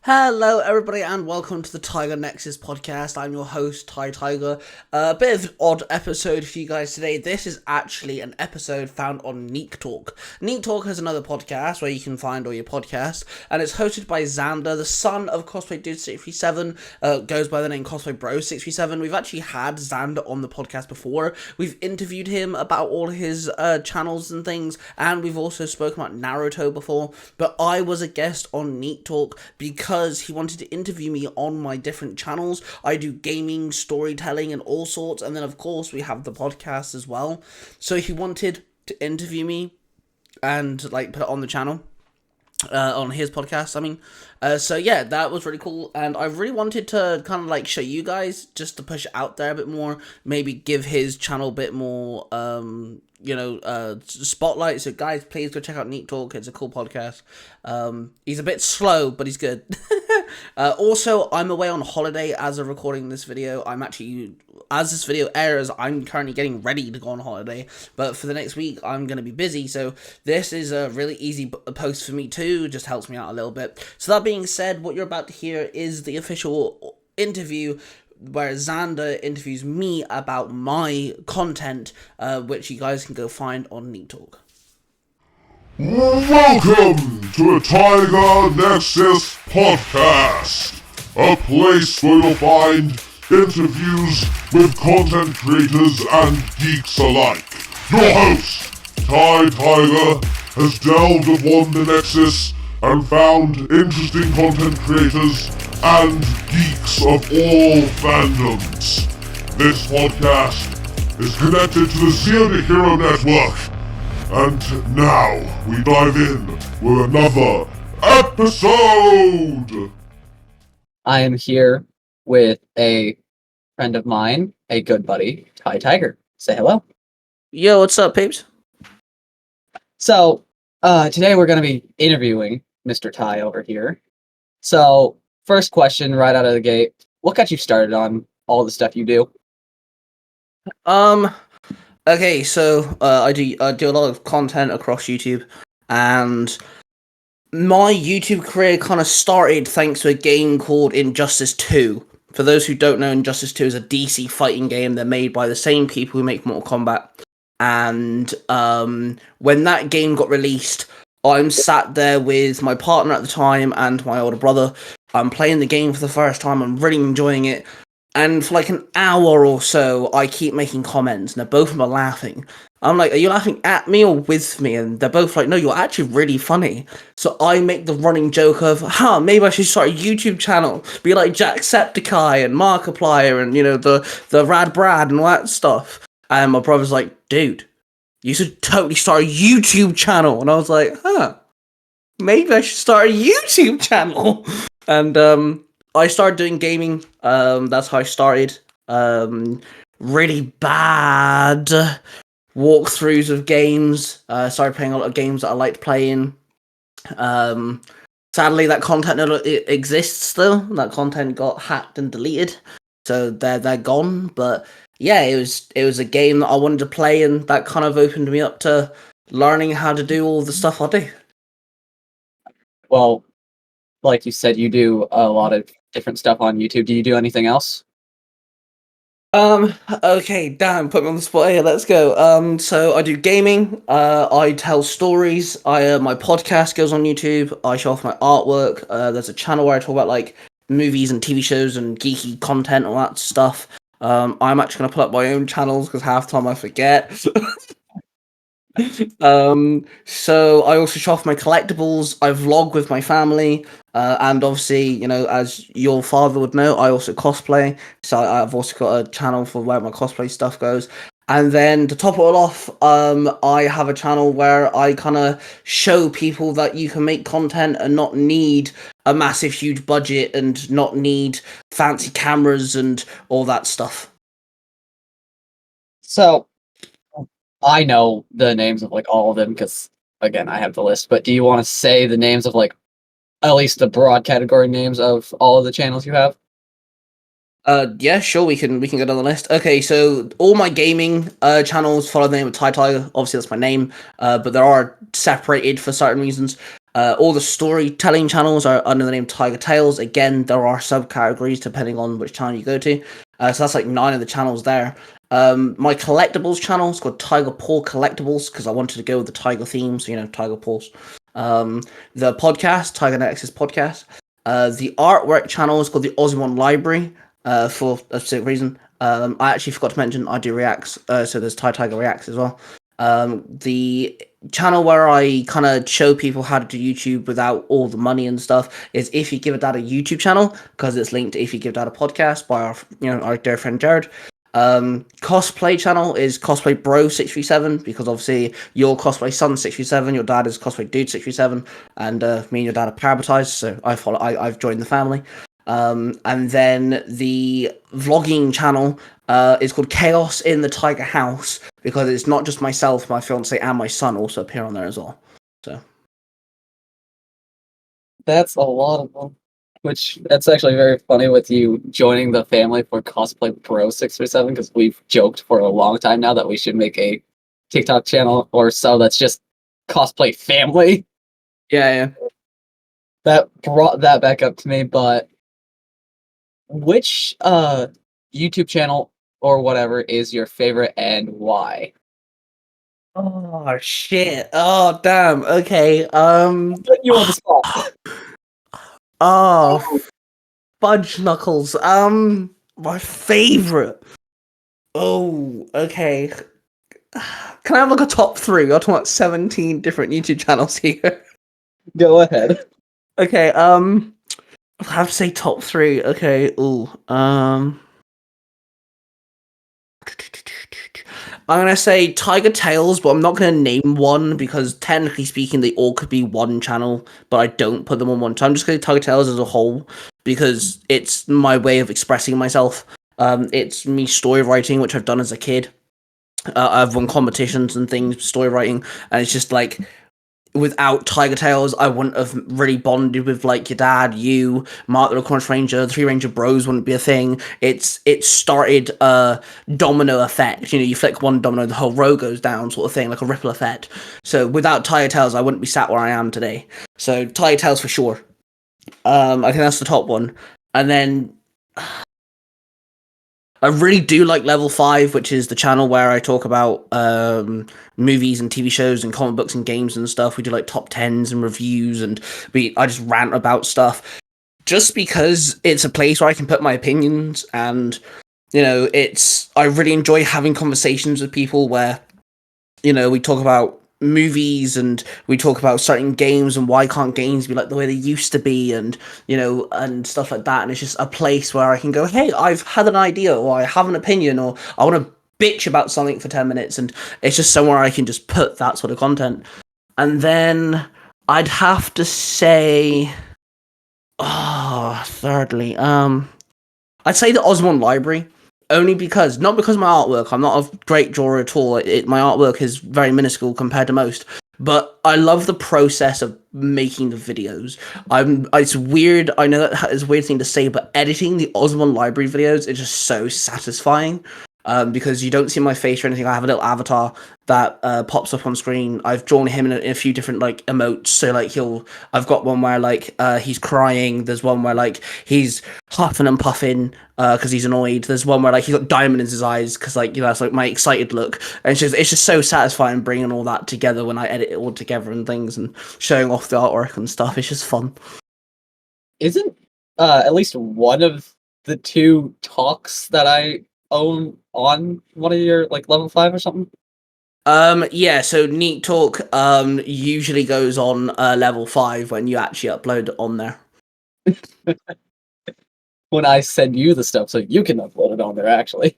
Hello, everybody, and welcome to the Tiger Nexus podcast. I'm your host, Ty Tiger. A bit of an odd episode for you guys today. This is actually an episode found on Neektalk. Neektalk is another podcast where you can find all your podcasts, and it's hosted by Xander, the son of Cosplay Dude 637. Goes by the name Cosplay Bro 637. We've actually had Xander on the podcast before. We've interviewed him about all his channels and things, and we've also spoken about Naruto before. But I was a guest on Neektalk because he wanted to interview me on my different channels. I do gaming, storytelling, and all sorts, and then of course we have the podcast as well. So he wanted to interview me and put it on the channel, on his podcast. So yeah, that was really cool, and I really wanted to kind of show you guys, just to push it out there a bit more, maybe give his channel a bit more spotlight. So guys, please go check out Neektalk. It's a cool podcast. He's a bit slow, but he's good. Also, I'm away on holiday as of recording this video. As this video airs, I'm currently getting ready to go on holiday, but for the next week I'm going to be busy, so this is a really easy post for me too. Just helps me out a little bit. So that being said, what you're about to hear is the official interview where Xander interviews me about my content, which you guys can go find on Neektalk. Welcome to the Tiger Nexus Podcast, a place where you'll find interviews with content creators and geeks alike. Your host, Ty Tiger, has delved upon the Nexus and found interesting content creators and geeks of all fandoms. This podcast is connected to the Zero to Hero Network, and now we dive in with another episode! I am here with a friend of mine, a good buddy, Ty Tiger. Say hello. Yo, what's up, peeps? So, today we're going to be interviewing Mr. Ty over here. So, first question right out of the gate, what got you started on all the stuff you do? Okay, so I do a lot of content across YouTube, and my YouTube career kind of started thanks to a game called Injustice 2. For those who don't know, Injustice 2 is a DC fighting game. They're made by the same people who make Mortal Kombat. And when that game got released, I'm sat there with my partner at the time and my older brother. I'm playing the game for the first time. I'm really enjoying it. And for an hour or so, I keep making comments, and both of them are laughing. I'm like, are you laughing at me or with me? And they're both like, no, you're actually really funny. So I make the running joke of, maybe I should start a YouTube channel. Be like Jacksepticeye and Markiplier and, the Rad Brad and all that stuff. And my brother's like, dude, you should totally start a YouTube channel. And I was like, maybe I should start a YouTube channel. And I started doing gaming. That's how I started. Really bad walkthroughs of games. Started playing a lot of games that I liked playing. Sadly, that content it exists still. That content got hacked and deleted, so they're gone. But yeah, it was a game that I wanted to play, and that kind of opened me up to learning how to do all the stuff I do. Well, like you said, you do a lot of different stuff on YouTube. Do you do anything else? Okay, damn, put me on the spot here, let's go. So I do gaming, I tell stories, my podcast goes on YouTube, I show off my artwork, there's a channel where I talk about, movies and TV shows and geeky content, all that stuff. I'm actually gonna put up my own channels, because half the time I forget. So I also show off my collectibles, I vlog with my family, and obviously, as your father would know, I also cosplay, so I've also got a channel for where my cosplay stuff goes. And then to top it all off, I have a channel where I kind of show people that you can make content and not need a massive, huge budget and not need fancy cameras and all that stuff. So, I know the names of all of them because, again, I have the list, but do you want to say the names of at least the broad category names of all of the channels you have? Yeah, sure, we can go down the list. Okay, so all my gaming channels follow the name of Ty Tiger. Obviously, that's my name, but there are separated for certain reasons. All the storytelling channels are under the name Tiger Tales. Again, there are subcategories depending on which channel you go to. So that's like 9 of the channels there. My collectibles channel is called Tiger Paw Collectibles because I wanted to go with the tiger theme, so Tiger Paws. The podcast, Tiger Nexus Podcast. The artwork channel is called the Osmond Library for a specific reason. I actually forgot to mention I do reacts, so there's Tiger Reacts as well. The channel where I kind of show people how to do YouTube without all the money and stuff is If You Give a Dad a YouTube channel, because it's linked to If You Give Dad a Podcast by our dear friend Jared. Cosplay channel is Cosplay Bro 637 because obviously your cosplay son 637, your dad is Cosplay Dude 637, and me and your dad are parabatized, so I've joined the family. And then the vlogging channel is called Chaos in the Tiger House because it's not just myself, my fiance, and my son also appear on there as well. So That's a lot of them. Which that's actually very funny with you joining the family for Cosplay Bro 637 because we've joked for a long time now that we should make a TikTok channel or so that's just Cosplay Family. yeah. That brought that back up to me, but which YouTube channel or whatever is your favorite and why? Oh shit! Oh damn! Okay. Put you on the spot. Oh, fudge knuckles. My favorite. Oh, okay. Can I have like a top 3? We're talking about 17 different YouTube channels here. Go ahead. Okay. I have to say top 3. Okay. Ooh. I'm gonna say Tiger Tales, but I'm not gonna name one because technically speaking, they all could be one channel, but I don't put them on one. So I'm just gonna Tiger Tales as a whole because it's my way of expressing myself. It's me story writing, which I've done as a kid. I've won competitions and things, story writing, and it's just like without Tiger Tales, I wouldn't have really bonded with like your dad, you, Mark the Cornish Ranger, the Three Ranger Bros wouldn't be a thing. It started a domino effect. You flick one domino, the whole row goes down, sort of thing, like a ripple effect. So without Tiger Tales, I wouldn't be sat where I am today. So Tiger Tales for sure. I think that's the top one, and then I really do like Level 5, which is the channel where I talk about movies and TV shows and comic books and games and stuff. We do like top 10s and reviews, and I just rant about stuff. Just because it's a place where I can put my opinions, and I really enjoy having conversations with people where we talk about movies and we talk about certain games and why can't games be like the way they used to be, and and stuff like that. And it's just a place where I can go, hey, I've had an idea, or I have an opinion, or I want to bitch about something for 10 minutes, and it's just somewhere I can just put that sort of content. And then I'd have to say, thirdly, I'd say the Osmond Library, only because, not because of my artwork, I'm not a great drawer at all, my artwork is very minuscule compared to most, but I love the process of making the videos. It's weird, I know that is a weird thing to say, but editing the Osmond Library videos is just so satisfying. Because you don't see my face or anything. I have a little avatar that pops up on screen. I've drawn him in a few different like emotes. So like I've got one where like he's crying. There's one where like he's huffing and puffing because he's annoyed. There's one where like he's got diamond in his eyes because like that's like my excited look. And it's just so satisfying bringing all that together when I edit it all together and things and showing off the artwork and stuff. It's just fun. Isn't at least one of the 2 talks that I own on one of your like level 5 or something? Yeah, so Neektalk usually goes on level 5 when you actually upload it on there. When I send you the stuff so you can upload it on there actually.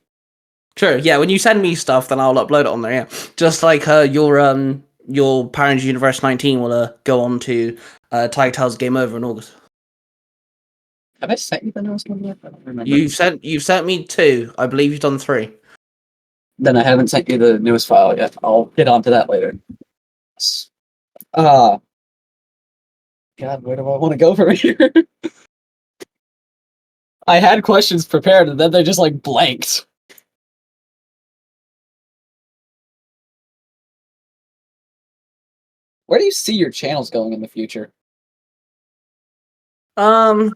Sure, yeah, when you send me stuff then I'll upload it on there, yeah. Just like your Parents Universe 19 will go on to Tiger Tales Game Over in August. Have I sent you the newest one yet? I don't remember. You've sent me 2. I believe you've done 3. Then I haven't sent you the newest file yet. I'll get onto that later. God, where do I want to go from here? I had questions prepared and then they just like blanked. Where do you see your channels going in the future? Um.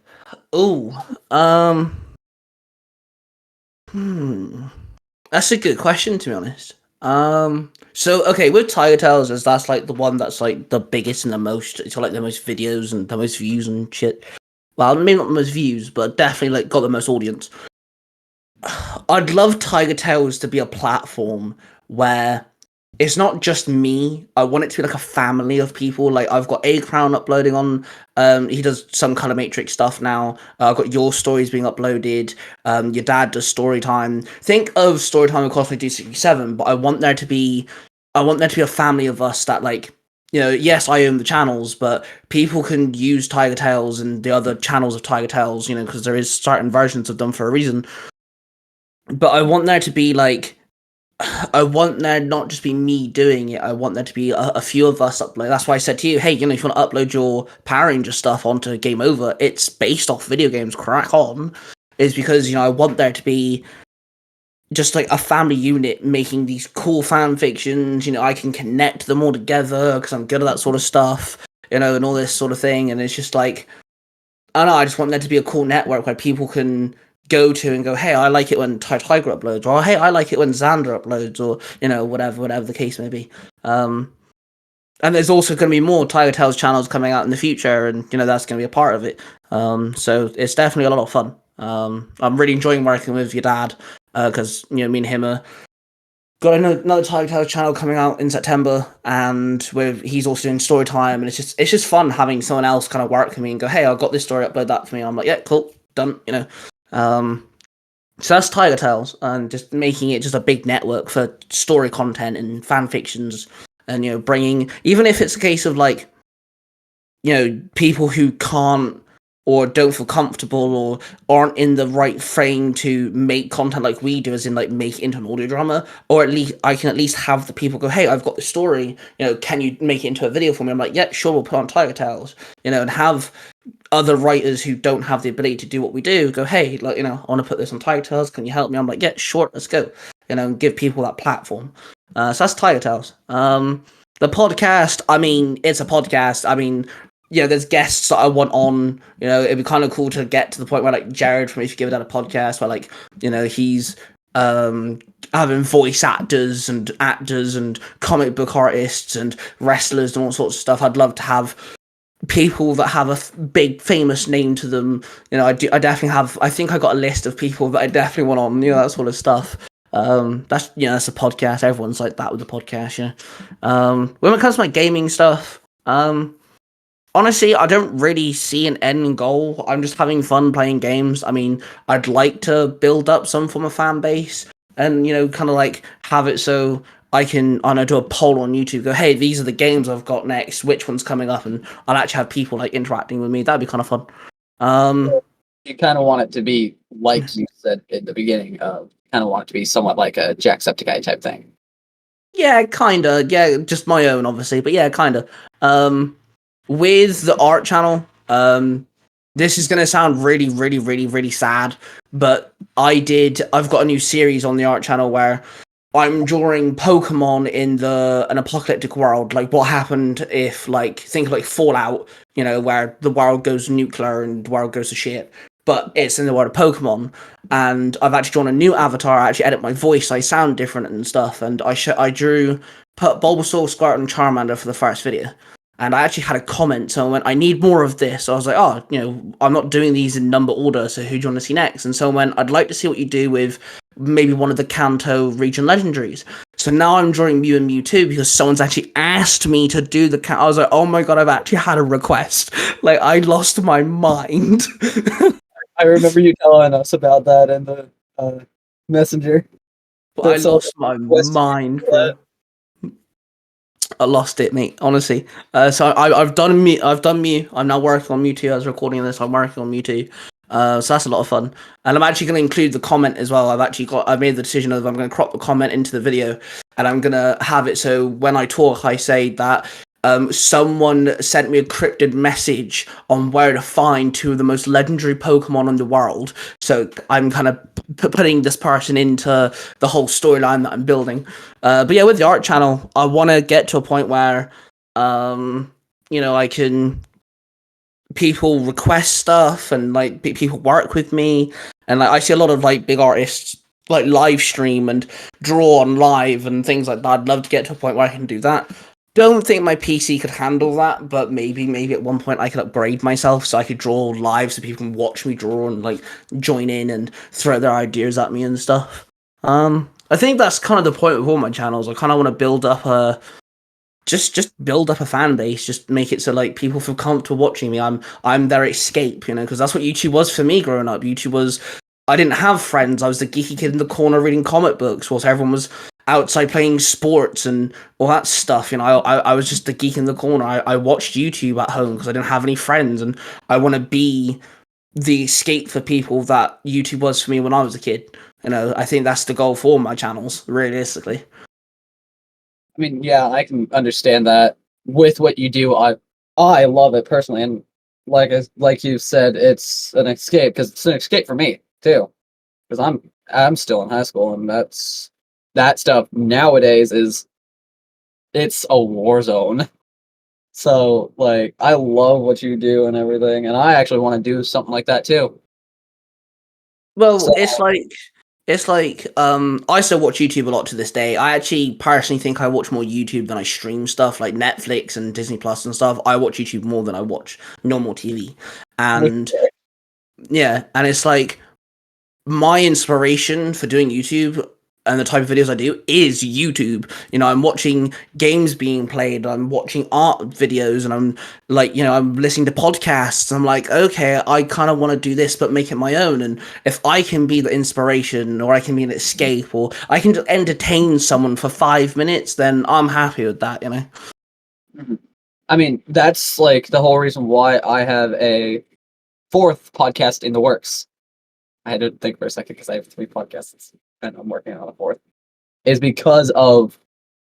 Ooh. Um. Hmm. That's a good question, to be honest. So okay, with Tiger Tales, as that's like the one that's like the biggest and the most. It's got like the most videos and the most views and shit. Well, maybe not the most views, but definitely like got the most audience. I'd love Tiger Tales to be a platform where it's not just me. I want it to be like a family of people. Like I've got A Crown uploading on. He does some Color Matrix stuff now. I've got your stories being uploaded. Your dad does story time. Think of story time across like D67, but I want there to be, a family of us that like. Yes, I own the channels, but people can use Tiger Tales and the other channels of Tiger Tales, because there is certain versions of them for a reason. But I want there to be like I want there not just be me doing it. I want there to be a few of us upload. That's why I said to you, hey, if you want to upload your Power Ranger stuff onto Game Over, it's based off video games. Crack on, is because I want there to be just like a family unit making these cool fan fictions. I can connect them all together because I'm good at that sort of stuff. And all this sort of thing. And it's just like I don't know. I just want there to be a cool network where people can go to and go, hey, I like it when Tiger uploads, or hey, I like it when Xander uploads, or whatever the case may be. And there's also going to be more Tiger Tales channels coming out in the future, and that's going to be a part of it. So it's definitely a lot of fun. I'm really enjoying working with your dad because me and him are got another Tiger Tales channel coming out in September, and he's also doing story time, and it's just fun having someone else kind of work with me and go, hey, I've got this story, upload that for me. And I'm like, yeah, cool, done. So that's Tiger Tales, and just making it just a big network for story content and fan fictions, and bringing, even if it's a case of like people who can't or don't feel comfortable or aren't in the right frame to make content like we do, as in like make it into an audio drama, or at least I can at least have the people go, hey, I've got this story, can you make it into a video for me? I'm like, yeah, sure, we'll put on Tiger Tales, and have other writers who don't have the ability to do what we do go, hey, like, I want to put this on Tiger Tales, can you help me? I'm like, yeah, sure, let's go, and give people that platform. So that's Tiger Tales. The podcast, I mean, it's a podcast. I mean, there's guests that I want on. It'd be kind of cool to get to the point where like Jared from If You Give It Out a Podcast, where like, he's having voice actors and comic book artists and wrestlers and all sorts of stuff. I'd love to have people that have a big famous name to them. I definitely have. I think I got a list of people that I definitely want on. That sort of stuff. That's that's a podcast. Everyone's like that with the podcast. When it comes to my gaming stuff, honestly, I don't really see an end goal. I'm just having fun playing games. I mean, I'd like to build up some form of fan base and, kind of like have it so I can, do a poll on YouTube, go, hey, these are the games I've got next, which one's coming up, and I'll actually have people like interacting with me. That'd be kind of fun. You kind of want it to be like you said in the beginning. Kind of want it to be somewhat like a Jacksepticeye type thing. Yeah, kinda. Yeah, just my own, obviously, but yeah, kinda. With the art channel, this is gonna sound really, really, really, really sad, but I've got a new series on the art channel where I'm drawing Pokemon in an apocalyptic world. Like what happened if, like, think of like Fallout, where the world goes nuclear and the world goes to shit. But it's in the world of Pokemon, and I've actually drawn a new avatar. I actually edit my voice, I sound different and stuff. And I drew Bulbasaur, Squirtle, and Charmander for the first video. And I actually had a comment, so I went, I need more of this. So I was like, oh, I'm not doing these in number order, so who do you want to see next? And so I went, I'd like to see what you do with maybe one of the Kanto region legendaries. So now I'm drawing Mew and Mewtwo because someone's actually asked me to do I was like, oh my god, I've actually had a request. Like, I lost my mind. I remember you telling us about that in the messenger. But I lost my mind, bro. I lost it, mate. Honestly. So I've done Mew. I'm now working on Mewtwo. I was recording this. I'm working on Mewtwo. So that's a lot of fun. And I'm actually going to include the comment as well. I've made the decision of I'm going to crop the comment into the video, and I'm going to have it so when I talk, I say that someone sent me a cryptid message on where to find two of the most legendary Pokemon in the world. So I'm kind of putting this person into the whole storyline that I'm building. But yeah, with the art channel, I want to get to a point where I can people request stuff and like people work with me, and like I see a lot of like big artists like live stream and draw on live and things like that. I'd love to get to a point where I can do that. Don't think my PC could handle that, but maybe at one point I could upgrade myself so I could draw live so people can watch me draw and like join in and throw their ideas at me and stuff. I think that's kind of the point of all my channels. I kind of want to build up a just build up a fan base, just make it so like people feel comfortable watching me. I'm their escape, because that's what YouTube was for me growing up. YouTube was, I didn't have friends. I was the geeky kid in the corner reading comic books whilst everyone was outside playing sports and all that stuff. I was just the geek in the corner. I watched YouTube at home because I didn't have any friends, and I want to be the escape for people that YouTube was for me when I was a kid. I think that's the goal for my channels, realistically. I mean, yeah, I can understand that. With what you do, I love it personally, and like you said, it's an escape because it's an escape for me too. Because I'm still in high school, and that stuff nowadays it's a war zone. So like, I love what you do and everything, and I actually want to do something like that too. Well, So it's like I still watch YouTube a lot to this day. I actually personally think I watch more YouTube than I stream stuff like Netflix and Disney Plus and stuff. I watch YouTube more than I watch normal TV. And yeah, and it's like my inspiration for doing YouTube and the type of videos I do is YouTube. I'm watching games being played, I'm watching art videos, and I'm like, I'm listening to podcasts. I'm like, okay, I kind of want to do this, but make it my own. And if I can be the inspiration, or I can be an escape, or I can just entertain someone for 5 minutes, then I'm happy with that, Mhm. I mean, that's like the whole reason why I have a fourth podcast in the works. I had to think for a second because I have 3 podcasts and I'm working on a fourth. Is because of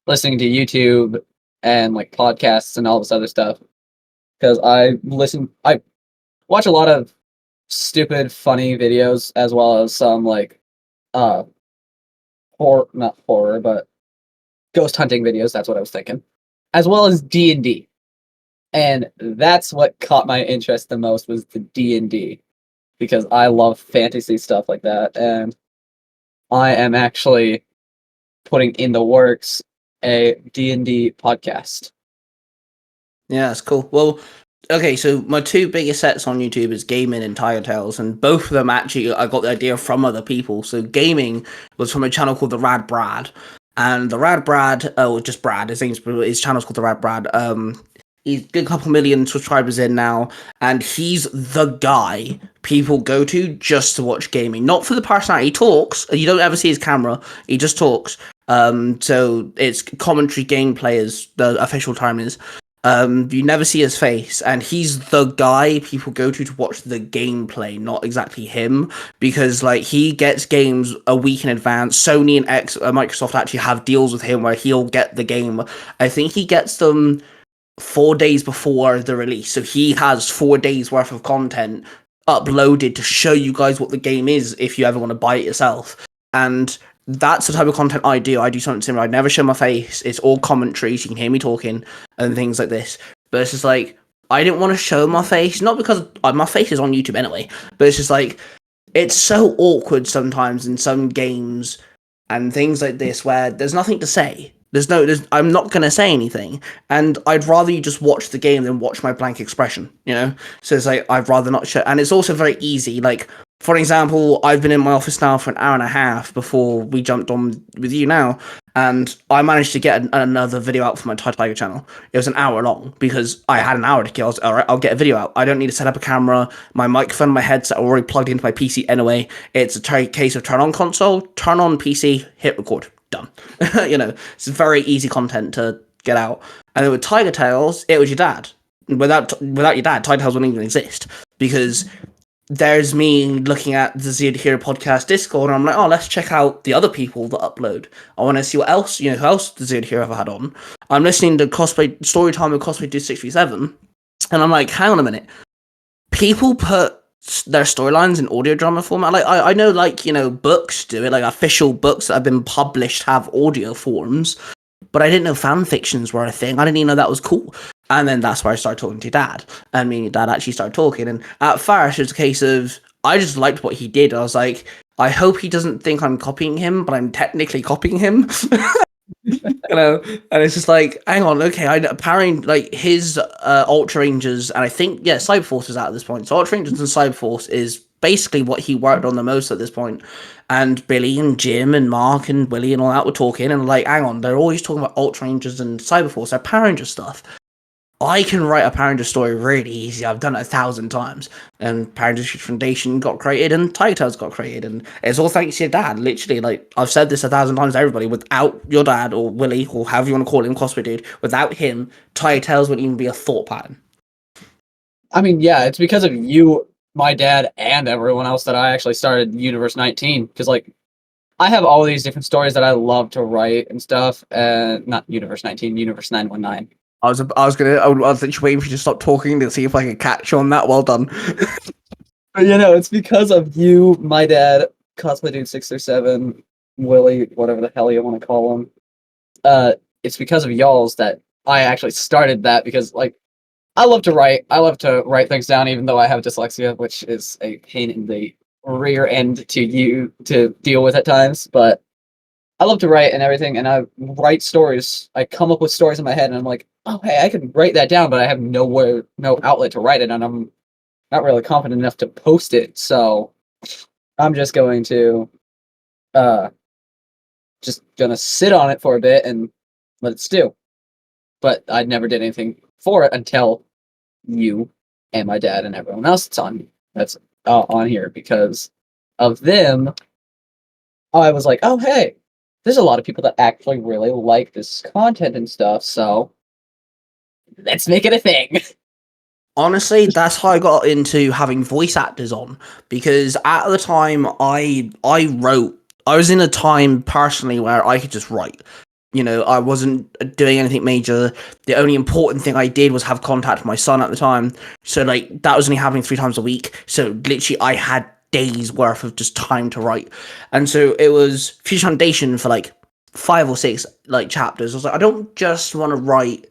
listening to YouTube and like podcasts and all this other stuff. Because I watch a lot of stupid, funny videos as well as some like uh not horror, but ghost hunting videos. That's what I was thinking, as well as D&D. And that's what caught my interest the most was the D&D because I love fantasy stuff like that, and I am actually putting in the works a D&D podcast. Yeah, that's cool. Well, okay, so my two biggest sets on YouTube is gaming and Tiger Tales, and both of them actually I got the idea from other people. So gaming was from a channel called the Rad Brad, and the Rad Brad, just Brad, his channel's called the Rad Brad. He's got a couple million subscribers in now, and he's the guy people go to just to watch gaming, not for the personality. He talks. You don't ever see his camera. He just talks. So it's commentary gameplay, as the official term is. You never see his face, and he's the guy people go to watch the gameplay, not exactly him, because like he gets games a week in advance. Sony and Microsoft actually have deals with him where he'll get the game. I think he gets them 4 days before the release, so he has 4 days worth of content uploaded to show you guys what the game is if you ever want to buy it yourself. And that's the type of content I do. I do something similar. I never show my face. It's all commentary, so you can hear me talking and things like this. But it's just like, I didn't want to show my face, not because my face is on YouTube anyway, but it's just like, it's so awkward sometimes in some games and things like this where there's nothing to say. I'm not going to say anything, and I'd rather you just watch the game than watch my blank expression, So it's like, I'd rather not show, and it's also very easy. Like, for example, I've been in my office now for an hour and a half before we jumped on with you now, and I managed to get another video out for my Tiger channel. It was an hour long because I had an hour to kill. I was, all right, I'll get a video out. I don't need to set up a camera. My microphone, my headset are already plugged into my PC anyway. It's a case of turn on console, turn on PC, hit record. Done. It's very easy content to get out. And then with Tiger Tales, it was your dad. Without your dad, Tiger Tales wouldn't even exist, because there's me looking at the Zero to Hero podcast Discord, and I'm like, oh, let's check out the other people that upload. I want to see what else, who else the Zero to Hero ever had on. I'm listening to Cosplay Storytime with Cosplay Do 637, and I'm like, hang on a minute. People put their storylines in audio drama format. Like, I know, books do it, like official books that have been published have audio forms, but I didn't know fan fictions were a thing. I didn't even know that was cool. And then that's where I started talking to your dad. And me and your dad actually started talking. And at first, it was a case of, I just liked what he did. I was like, I hope he doesn't think I'm copying him, but I'm technically copying him. And it's just like, hang on, okay, apparently, like, his Ultra Rangers, and I think, yeah, Cyberforce is out at this point. So Ultra Rangers and Cyberforce is basically what he worked on the most at this point. And Billy and Jim and Mark and Willie and all that were talking, and like, hang on, they're always talking about Ultra Rangers and Cyberforce, they're Power Ranger stuff. I can write a Power Ranger story really easy. I've done it 1,000 times. And Power Ranger Foundation got created and Titans got created. And it's all thanks to your dad. Literally, like, I've said this 1,000 times to everybody. Without your dad, or Willie, or however you want to call him, cosplay dude, without him, Titans wouldn't even be a thought pattern. I mean, yeah, it's because of you, my dad, and everyone else that I actually started Universe 19. Because, like, I have all these different stories that I love to write and stuff. Not Universe 19, Universe 919. I was literally waiting for you to stop talking to see if I could catch on that. Well done. But it's because of you, my dad, Cosplay Dude 637, Willie, whatever the hell you want to call him. It's because of y'all's that I actually started that, because, like, I love to write. I love to write things down, even though I have dyslexia, which is a pain in the rear end to deal with at times. But I love to write and everything, and I write stories. I come up with stories in my head, and I'm like, oh, hey, I can write that down, but I have no outlet to write it, and I'm not really confident enough to post it. So I'm just going to, sit on it for a bit and let it stew. But I never did anything for it until you and my dad and everyone else that's on here. Because of them, I was like, oh, hey, there's a lot of people that actually really like this content and stuff, so let's make it a thing. Honestly, that's how I got into having voice actors on, because at the time I wrote. I was in a time personally where I could just write. I wasn't doing anything major. The only important thing I did was have contact with my son at the time. So, like, that was only happening 3 times a week. So literally I had days worth of just time to write. And so it was Future Foundation for like 5 or 6 like chapters. I was like, I don't just want to write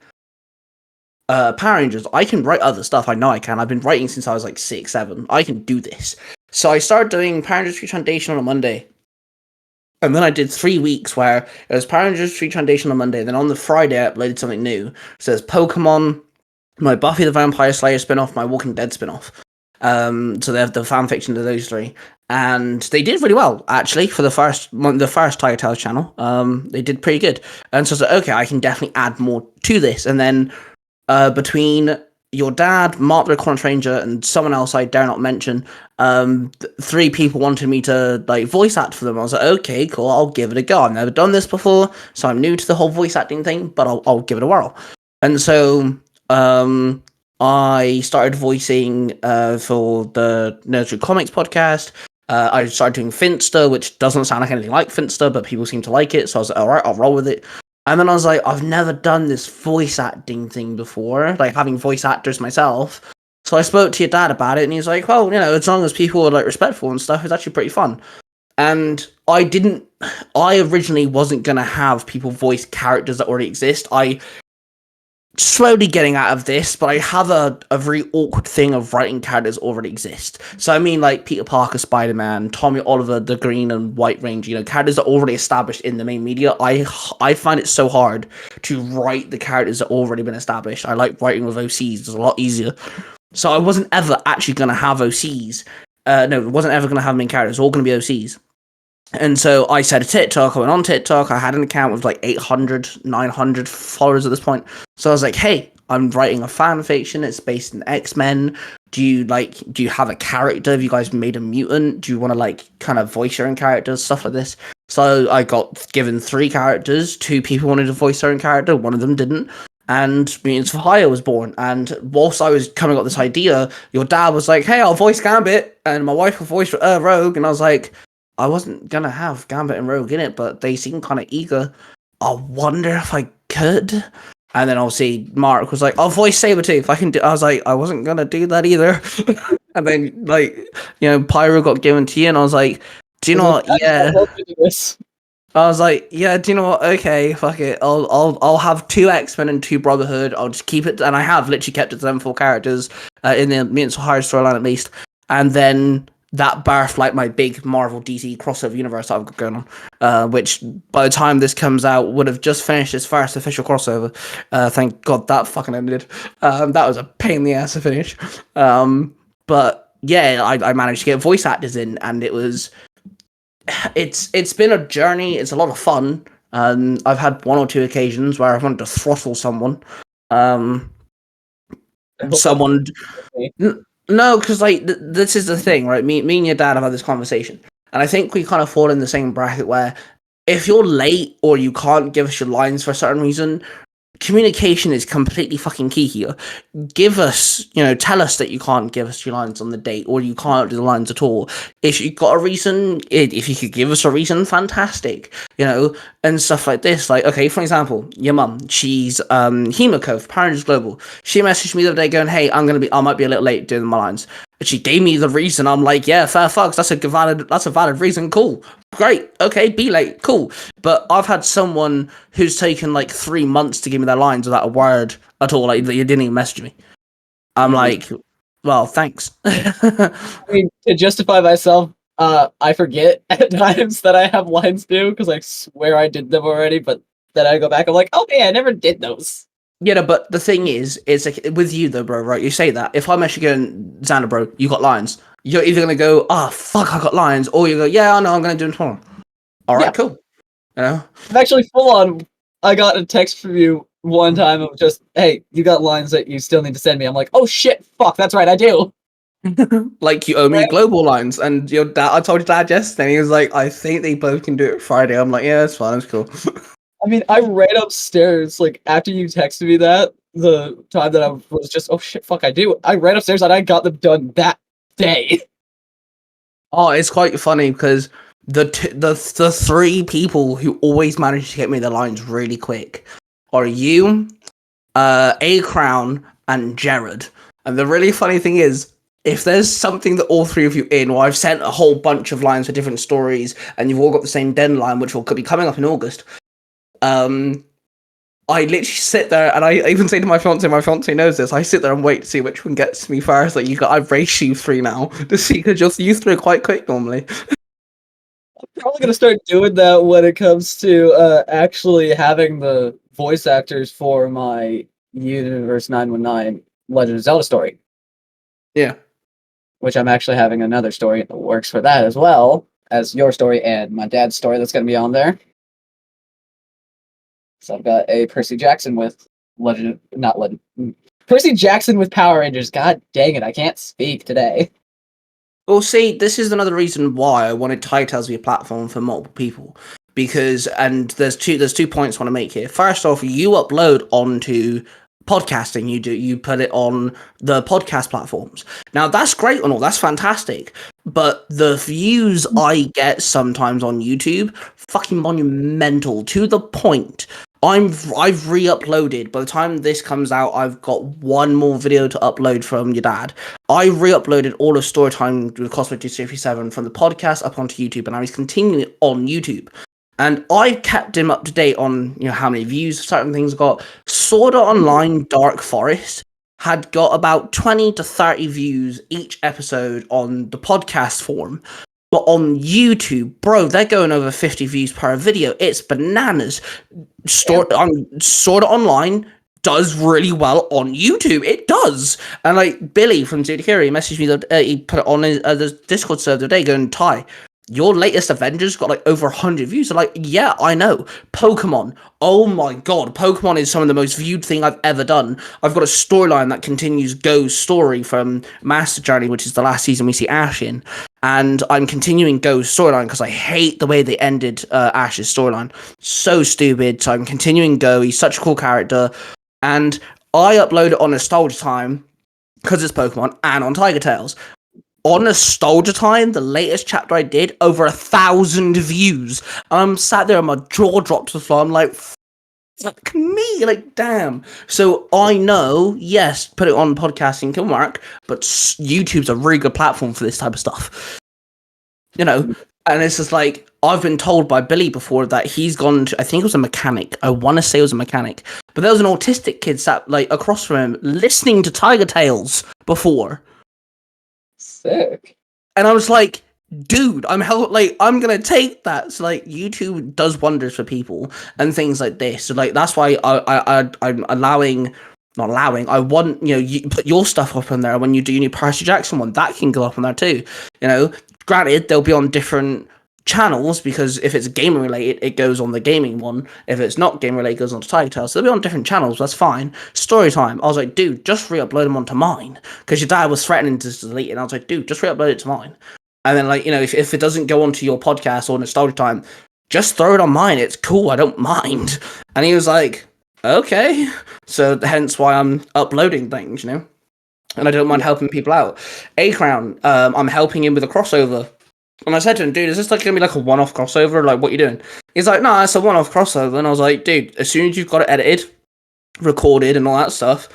Power Rangers. I can write other stuff. I know I can. I've been writing since I was like 6, 7. I can do this. So I started doing Power Rangers Future Foundation on a Monday. And then I did 3 weeks where it was Power Rangers Future Foundation on Monday. Then on the Friday, I uploaded something new. So there's Pokemon, my Buffy the Vampire Slayer spin-off, my Walking Dead spin-off. So they have the fan fiction of those 3. And they did really well, actually, for the first Tiger Tales channel. They did pretty good. And so I was like, okay, I can definitely add more to this. And then between your dad, Mark the Corner Ranger, and someone else I dare not mention, 3 people wanted me to like voice act for them. I was like, okay, cool, I'll give it a go. I've never done this before, so I'm new to the whole voice acting thing, but I'll give it a whirl. And so I started voicing for the Nursery Comics podcast. I started doing Finster, which doesn't sound like anything like Finster, but people seem to like it, so I was like, alright, I'll roll with it. And then I was like, I've never done this voice acting thing before, like having voice actors myself. So I spoke to your dad about it, and he's like, well, as long as people are like respectful and stuff, it's actually pretty fun. And I originally wasn't going to have people voice characters that already exist. I slowly getting out of this, but I have a very awkward thing of writing characters that already exist. So I mean, like Peter Parker, Spider-Man, Tommy Oliver, the Green and White Ranger, characters that are already established in the main media. I find it so hard to write the characters that have already been established. I like writing with OCs; it's a lot easier. So I wasn't ever actually going to have OCs. No, it wasn't ever going to have main characters. It was all going to be OCs. And so I said a TikTok, I went on TikTok, I had an account with like 800, 900 followers at this point. So I was like, hey, I'm writing a fan fiction, it's based in X-Men. Do you have a character? Have you guys made a mutant? Do you want to like kind of voice your own characters, stuff like this? So I got given 3 characters, 2 people wanted to voice their own character, one of them didn't. And Mutants for Hire was born. And whilst I was coming up with this idea, your dad was like, hey, I'll voice Gambit, and my wife will voice Rogue. And I was like, I wasn't gonna have Gambit and Rogue in it, but they seem kind of eager. I wonder if I could. And then obviously Mark was like, I'll voice Sabretooth. I was like, I wasn't gonna do that either. And then Pyro got given to you, and I was like, do you know what? Yeah. I was like, yeah, do you know what? Okay, fuck it. I'll have 2 X-Men and 2 Brotherhood. I'll just keep it, and I have literally kept it to them 4 characters in the Mutants for Hire storyline at least. And then that birthed like my big Marvel DC crossover universe that I've got going on, which by the time this comes out would have just finished its first official crossover. Thank God that fucking ended. That was a pain in the ass to finish. But yeah, I managed to get voice actors in, and it's been a journey. It's a lot of fun. I've had 1 or 2 occasions where I've wanted to throttle someone. Um, someone. No, because like this is the thing, right? Me and your dad have had this conversation, and I think we kind of fall in the same bracket where if you're late or you can't give us your lines for a certain reason, communication is completely fucking key here. Give us, tell us that you can't give us your lines on the date or you can't do the lines at all. If you got a reason, if you could give us a reason, fantastic, and stuff like this. Like, okay, for example, your mum, she's Hemocove, Parents Global. She messaged me the other day going, hey, I might be a little late doing my lines. And she gave me the reason. I'm like, yeah, fair fucks. That's a valid reason. Cool. Great. Okay, be late. Cool. But I've had someone who's taken like 3 months to give me their lines without a word at all. Like, you didn't even message me. I'm like, well, thanks. I mean, to justify myself, I forget at times that I have lines due because I swear I did them already, but then I go back, I'm like, okay, I never did those. Yeah, no, but the thing is like with you though, bro, right? You say that. If I'm actually going, Xander, bro, you got lines. You're either gonna go, fuck, I got lines, or you go, yeah, I know, I'm gonna do them tomorrow. All right, cool. I'm actually full on. I got a text from you one time of just, hey, you got lines that you still need to send me. I'm like, oh shit, fuck, that's right, I do. Like you owe me global lines, and your dad. I told your dad yesterday, and he was like, I think they both can do it Friday. I'm like, yeah, that's fine, that's cool. I mean, I ran upstairs, like, after you texted me that, the time that I was just, oh shit, fuck, I do. I ran upstairs and I got them done that day. Oh, it's quite funny because the 3 people who always manage to get me the lines really quick are you, A Crown, and Jared. And the really funny thing is, if there's something that all 3 of you in, or I've sent a whole bunch of lines for different stories, and you've all got the same deadline, which could be coming up in August, I literally sit there, and I even say to my fiance knows this, I sit there and wait to see which one gets to me first. Like, I've raced you 3 now to see, because you 3 are quite quick normally. I'm probably gonna start doing that when it comes to actually having the voice actors for my Universe 919 Legend of Zelda story. Yeah. Which I'm actually having another story in the works for that as well as your story and my dad's story that's gonna be on there. So I've got a Percy Jackson with Percy Jackson with Power Rangers. God dang it, I can't speak today. Well, see, this is another reason why I wanted Titles to be a platform for multiple people. Because, and there's two points I want to make here. First off, you upload onto podcasting, you put it on the podcast platforms. Now, that's great and all, that's fantastic. But the views I get sometimes on YouTube, fucking monumental, to the point I've re-uploaded. By the time this comes out, I've got 1 more video to upload from your dad. I re-uploaded all of Storytime with Cosplay 257 from the podcast up onto YouTube, and I was continuing it on YouTube. And I kept him up to date on how many views certain things got. Sword Art Online Dark Forest had got about 20 to 30 views each episode on the podcast form. But on YouTube, bro, they're going over 50 views per video. It's bananas. Sword Art Online does really well on YouTube. It does. And like Billy from Zudikiri messaged me he put it on the Discord server today going, Ty, your latest Avengers got like over 100 views. I'm like, yeah, I know. Pokemon. Oh my god. Pokemon is some of the most viewed thing I've ever done. I've got a storyline that continues Go's story from Master Journey, which is the last season we see Ash in. And I'm continuing Go's storyline because I hate the way they ended Ash's storyline. So stupid. So I'm continuing Go. He's such a cool character. And I upload it on Nostalgia Time because it's Pokemon and on Tiger Tales. On Nostalgia Time, the latest chapter I did, over 1,000 views. I'm sat there and my jaw dropped to the floor. I'm like, fuck me, like, damn. So I know, yes, put it on podcasting can work, but YouTube's a really good platform for this type of stuff. And it's just like, I've been told by Billy before that he's gone to, I think it was a mechanic. I want to say it was a mechanic. But there was an autistic kid sat like across from him listening to Tiger Tales before. Sick. And I was like, dude, I'm gonna take that. So like YouTube does wonders for people and things like this. So like that's why I'm allowing not allowing, I want, you put your stuff up on there when you do your new Percy Jackson one. That can go up on there too. Granted, they'll be on different channels because if it's gaming related, it goes on the gaming one. If it's not game related, it goes on to Tiger Tales. So they'll be on different channels. That's fine. Story time. I was like, dude, just re-upload them onto mine because your dad was threatening to delete it. And I was like, dude, just re-upload it to mine. And then if it doesn't go onto your podcast or Nostalgia Time, just throw it on mine. It's cool. I don't mind. And he was like, okay. So hence why I'm uploading things, and I don't mind helping people out. A Crown, I'm helping him with a crossover. And I said to him, dude, is this like gonna be like a one-off crossover? Like, what you doing? He's like, no, it's a one-off crossover. And I was like, dude, as soon as you've got it edited, recorded, and all that stuff,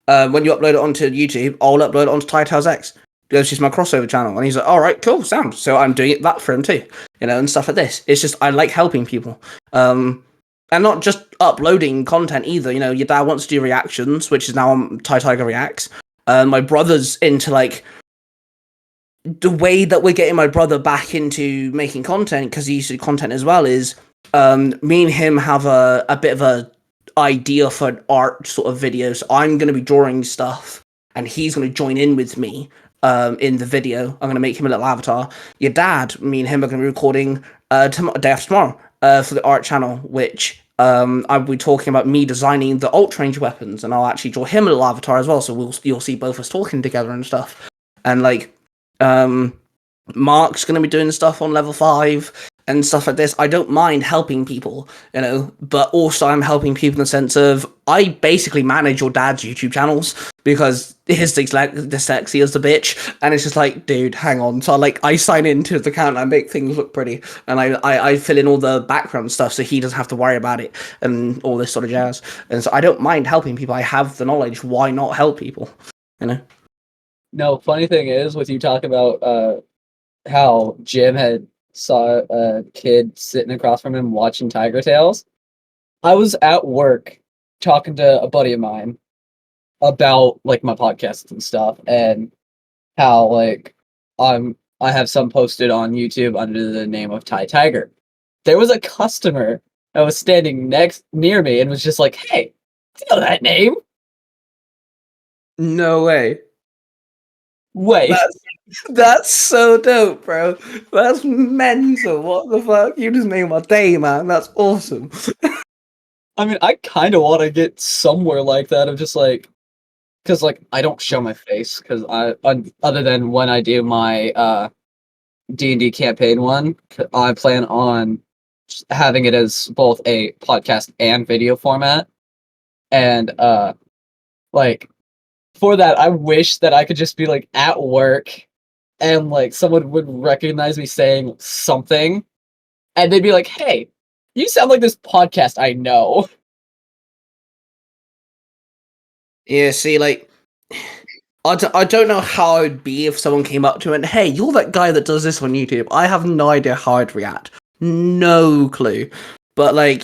when you upload it onto YouTube, I'll upload it onto Titles X. Goes to my crossover channel. And he's like, all right, cool, sound. So I'm doing that for him too, and stuff like this. It's just I like helping people. And not just uploading content either. Your dad wants to do reactions, which is now on Tiger Reacts. My brother's into like the way that we're getting my brother back into making content because he used to do content as well. Is me and him have a bit of a idea for an art sort of video. So I'm going to be drawing stuff, and he's going to join in with me in the video. I'm going to make him a little avatar. Your dad, me and him are going to be recording day after tomorrow. For the art channel, which I'll be talking about me designing the Ultra Range weapons, and I'll actually draw him a little avatar as well, so you'll see both of us talking together and stuff. And Mark's going to be doing stuff on level 5 and stuff like this. I don't mind helping people, but also I'm helping people in the sense of I basically manage your dad's YouTube channels because his dyslexia is the bitch, and it's just like, dude, hang on. So I sign into the account, and I make things look pretty, and I fill in all the background stuff so he doesn't have to worry about it and all this sort of jazz. And so I don't mind helping people. I have the knowledge. Why not help people? No, funny thing is, with you talking about how Jim had saw a kid sitting across from him watching Tiger Tales, I was at work talking to a buddy of mine about like my podcasts and stuff, and how I have some posted on YouTube under the name of Ty Tiger. There was a customer that was standing near me and was just like, "Hey, I know that name." No way. Wait, That's so dope, bro. That's mental. What the fuck? You just made my day, man. That's awesome. I mean, I kind of want to get somewhere like that of just like, because like I don't show my face because other than when I do my D&D campaign one, I plan on having it as both a podcast and video format. And like for that, I wish that I could just be like at work and like someone would recognize me saying something and they'd be like, "Hey, you sound like this podcast I know." Yeah, see, I don't know how I'd be if someone came up to me and, hey, you're that guy that does this on YouTube. I have no idea how I'd react. No clue. But, I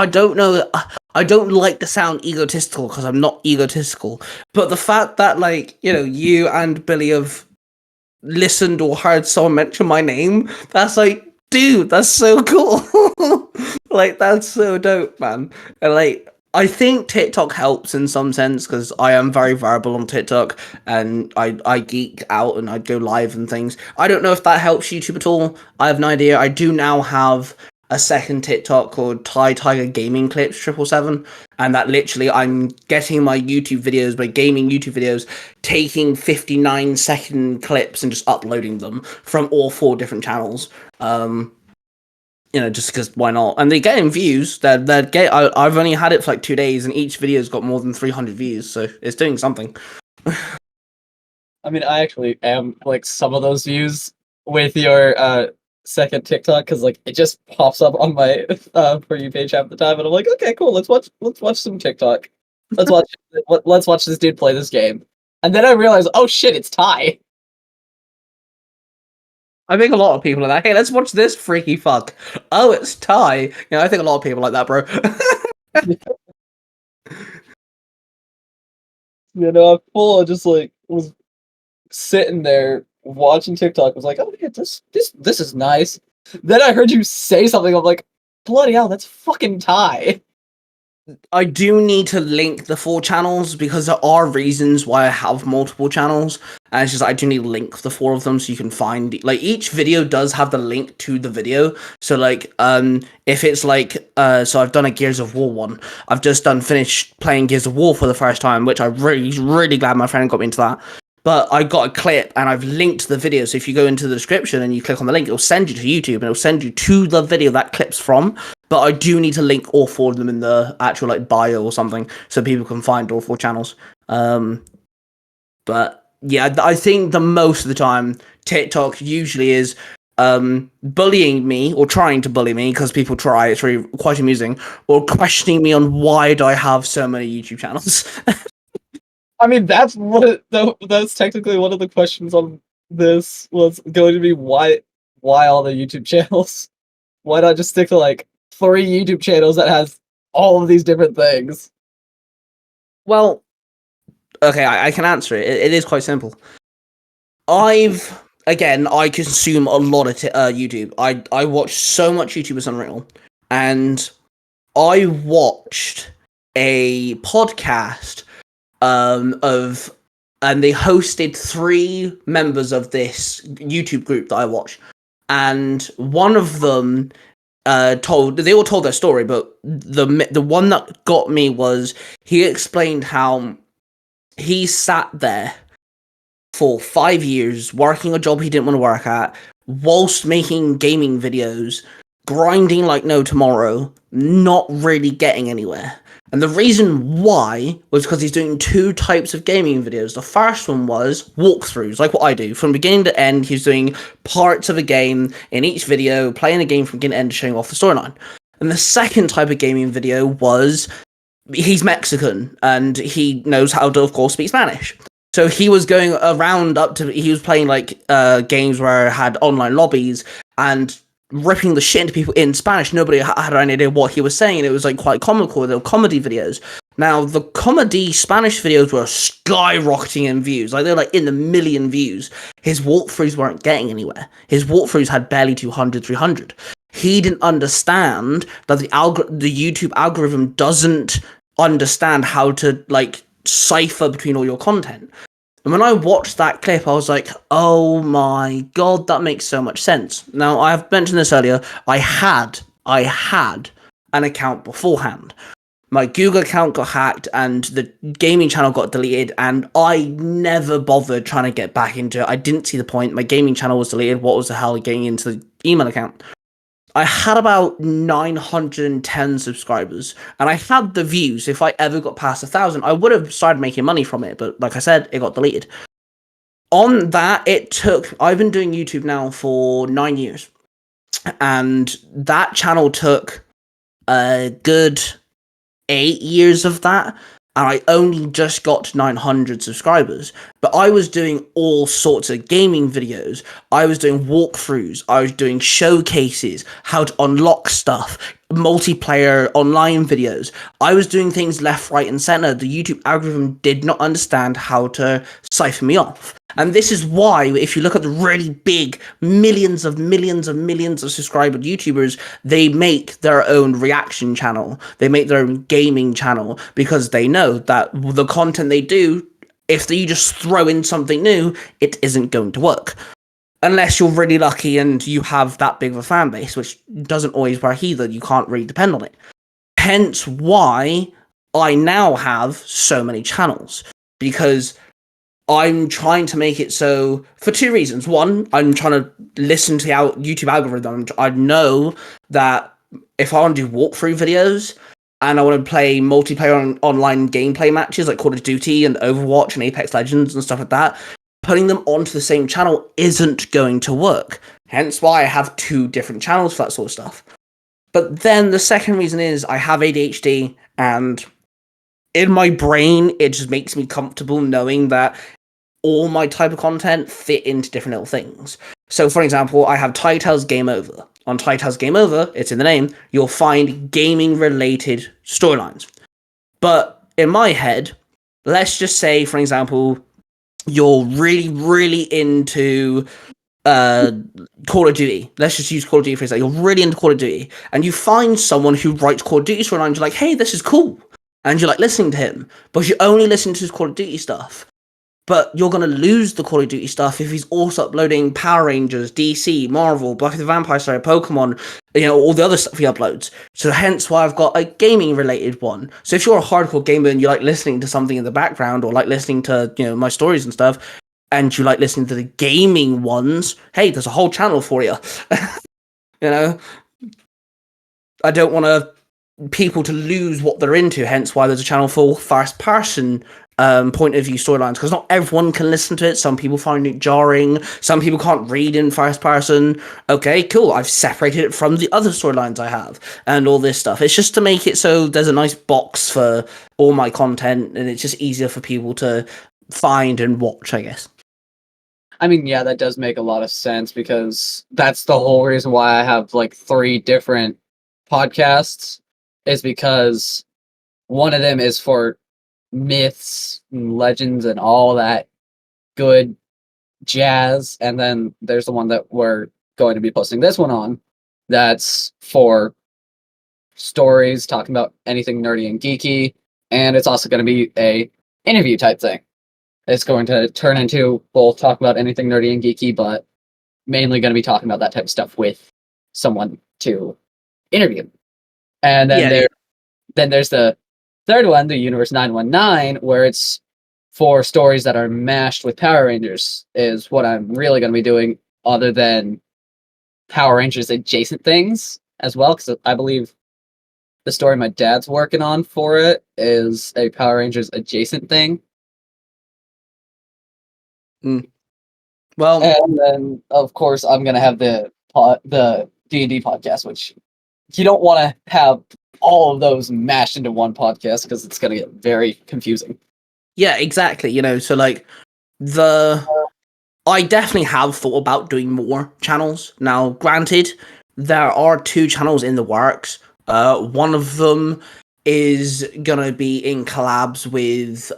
don't know. I don't like to sound egotistical because I'm not egotistical. But the fact that, you and Billy have listened or heard someone mention my name, that's like, dude, that's so cool. That's so dope, man. And I think TikTok helps in some sense because I am very verbal on TikTok and I geek out and I go live and things. I don't know if that helps YouTube at all. I have no idea. I do now have a second TikTok called Tiger Gaming Clips 777, and that literally I'm getting my YouTube videos, my gaming YouTube videos, taking 59-second clips and just uploading them from all 4 different channels. Just because why not? And they're getting views. I've only had it for 2 days, and each video's got more than 300 views, so it's doing something. I mean, I actually am like some of those views with your second TikTok because like it just pops up on my for you page half the time, and I'm like, okay, cool, let's watch some TikTok. Let's watch this dude play this game, and then I realize, oh shit, it's Ty. I think a lot of people are like, hey, let's watch this freaky fuck. Oh, it's Ty. I think a lot of people like that, bro. I just like was sitting there watching TikTok. Was like, oh yeah, this is nice. Then I heard you say something. I'm like, bloody hell, that's fucking Ty. I do need to link the 4 channels because there are reasons why I have multiple channels. And it's just I do need to link the 4 of them so you can find like each video does have the link to the video. So like if it's like so I've done a Gears of War one. I've just finished playing Gears of War for the first time, which I'm really glad my friend got me into that. But I got a clip and I've linked the video. So if you go into the description and you click on the link, it'll send you to YouTube and it'll send you to the video that clip's from. But I do need to link all 4 of them in the actual like bio or something so people can find all 4 channels. But yeah, I think the most of the time TikTok usually is bullying me or trying to bully me because people try. It's really quite amusing. Or questioning me on why do I have so many YouTube channels. I mean, that's technically one of the questions on this was going to be why all the YouTube channels? Why not just stick to like 3 YouTube channels that has all of these different things? Well, okay, I can answer it. It is quite simple. I consume a lot of YouTube. I watch so much YouTube as unreal, and I watched a podcast and they hosted 3 members of this YouTube group that I watch, and one of them they all told their story, but the one that got me was he explained how he sat there for 5 years working a job he didn't want to work at whilst making gaming videos, grinding like no tomorrow, not really getting anywhere. And the reason why was because he's doing 2 types of gaming videos. The first one was walkthroughs, like what I do. From beginning to end, he's doing parts of a game in each video, playing a game from beginning to end, showing off the storyline. And the second type of gaming video was he's Mexican and he knows how to, of course, speak Spanish. So he was going around he was playing like games where it had online lobbies and ripping the shit into people in Spanish. Nobody had any idea what he was saying. It was like quite comical. They were comedy videos. Now the comedy Spanish videos were skyrocketing in views. Like they were like in the million views. His walkthroughs weren't getting anywhere. His walkthroughs had barely 200, 300. He didn't understand that the YouTube algorithm doesn't understand how to like cipher between all your content. And when I watched that clip, I was like, oh my god, that makes so much sense. Now, I have mentioned this earlier. I had an account beforehand. My Google account got hacked and the gaming channel got deleted, and I never bothered trying to get back into it. I didn't see the point. My gaming channel was deleted. What was the hell getting into the email account? I had about 910 subscribers, and I had the views. If I ever got past 1,000, I would have started making money from it, but like I said, it got deleted. On that, I've been doing YouTube now for 9 years, and that channel took a good 8 years of that, and I only just got to 900 subscribers. But I was doing all sorts of gaming videos. I was doing walkthroughs. I was doing showcases, how to unlock stuff, multiplayer online videos. I was doing things left, right, and center. The YouTube algorithm did not understand how to siphon me off. And this is why, if you look at the really big millions of subscriber YouTubers, they make their own reaction channel. They make their own gaming channel because they know that the content they do, if you just throw in something new, it isn't going to work. Unless you're really lucky and you have that big of a fan base, which doesn't always work either. You can't really depend on it. Hence why I now have so many channels, because I'm trying to make it so for 2 reasons. One, I'm trying to listen to the YouTube algorithm. I know that if I want to do walkthrough videos and I want to play multiplayer online gameplay matches like Call of Duty and Overwatch and Apex Legends and stuff like that, putting them onto the same channel isn't going to work. Hence why I have 2 different channels for that sort of stuff. But then the second reason is I have ADHD, and in my brain, it just makes me comfortable knowing that all my type of content fit into different little things. So, for example, I have Title's Game Over. On Title's Game Over, it's in the name, you'll find gaming-related storylines. But in my head, let's just say, for example, you're really, really into Call of Duty. Let's just use Call of Duty for example. You're really into Call of Duty, and you find someone who writes Call of Duty storylines. You're like, hey, this is cool, and you're like listening to him, but you only listen to his Call of Duty stuff. But you're gonna lose the Call of Duty stuff if he's also uploading Power Rangers, DC, Marvel, Buffy the Vampire Slayer, Pokemon, all the other stuff he uploads. So hence why I've got a gaming related one. So if you're a hardcore gamer and you like listening to something in the background or like listening to my stories and stuff, and you like listening to the gaming ones, hey, there's a whole channel for you. I don't want people to lose what they're into, hence why there's a channel for first person point of view storylines, because not everyone can listen to it. Some people find it jarring, some people can't read in first person. Okay, cool, I've separated it from the other storylines I have and all this stuff. It's just to make it so there's a nice box for all my content, and it's just easier for people to find and watch, I guess. I mean, yeah, that does make a lot of sense, because that's the whole reason why I have like 3 different podcasts, is because one of them is for myths and legends and all that good jazz, and then there's the one that we're going to be posting this one on, that's for stories, talking about anything nerdy and geeky, and it's also going to be a interview type thing. It's going to turn into both talk about anything nerdy and geeky, but mainly going to be talking about that type of stuff with someone to interview. And then there's the third one, the Universe 919, where it's for stories that are mashed with Power Rangers, is what I'm really going to be doing, other than Power Rangers adjacent things as well, because I believe the story my dad's working on for it is a Power Rangers adjacent thing. Well, and then of course I'm gonna have the D&D podcast, which you don't want to have all of those mashed into one podcast, because it's gonna get very confusing. Yeah, exactly. So like I definitely have thought about doing more channels. Now, granted, there are 2 channels in the works. One of them is gonna be in collabs with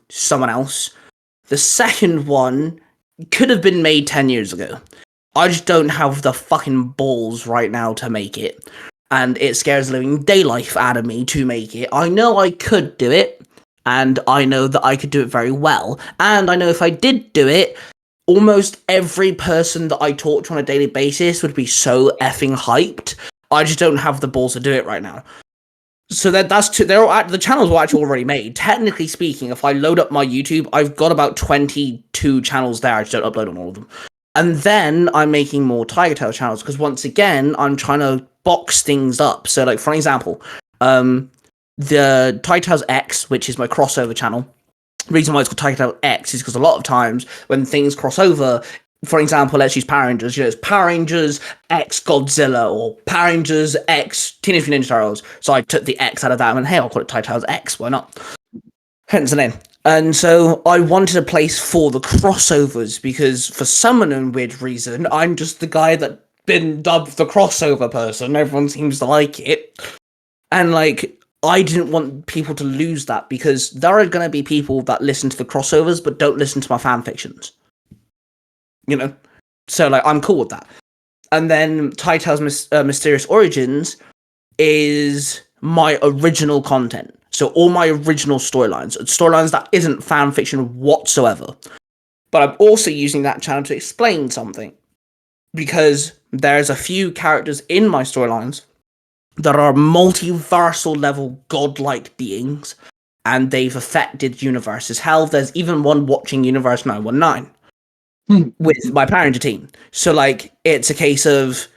someone else. The second one could have been made 10 years ago. I just don't have the fucking balls right now to make it. And it scares the living daylife out of me to make it. I know I could do it, and I know that I could do it very well. And I know if I did do it, almost every person that I talk to on a daily basis would be so effing hyped. I just don't have the balls to do it right now. So that's 2. The channels were actually already made. Technically speaking, if I load up my YouTube, I've got about 22 channels there. I just don't upload on all of them. And then I'm making more Tiger Tail channels, because once again, I'm trying to box things up. So, like, for example, the Tiger Tails X, which is my crossover channel. The reason why it's called Tiger Tail X is because a lot of times when things cross over, for example, let's use Power Rangers. It's Power Rangers X Godzilla, or Power Rangers X Teenage Mutant Ninja Turtles. So I took the X out of that and went, hey, I'll call it Tiger Tails X. Why not? Hence the name. And so I wanted a place for the crossovers, because for some unknown weird reason, I'm just the guy that been dubbed the crossover person. Everyone seems to like it. And like, I didn't want people to lose that, because there are going to be people that listen to the crossovers but don't listen to my fan fictions. So like, I'm cool with that. And then Title's Mysterious Origins is my original content. So all my original storylines that isn't fan fiction whatsoever. But I'm also using that channel to explain something, because there's a few characters in my storylines that are multiversal level godlike beings, and they've affected universes. Hell, there's even one watching Universe 919 with my Power Ranger team. So like, it's a case of,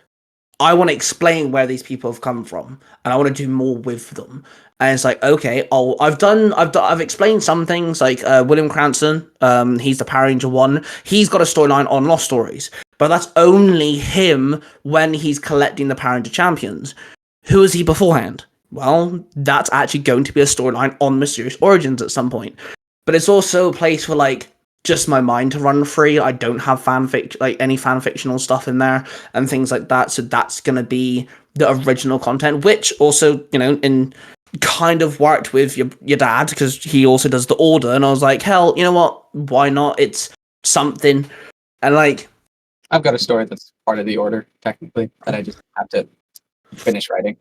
I want to explain where these people have come from, and I want to do more with them. And it's like, okay, I've explained some things, like William Cranston, he's the Power Ranger one. He's got a storyline on Lost Stories, but that's only him when he's collecting the Power Ranger champions. Who is he beforehand? Well, that's actually going to be a storyline on Mysterious Origins at some point. But it's also a place for, like, just my mind to run free. I don't have any fan fictional stuff in there and things like that. So that's gonna be the original content, which also, in kind of worked with your dad because he also does the order, and I was like, hell, you know what? Why not? It's something, and like I've got a story that's part of the order technically that I just have to finish writing.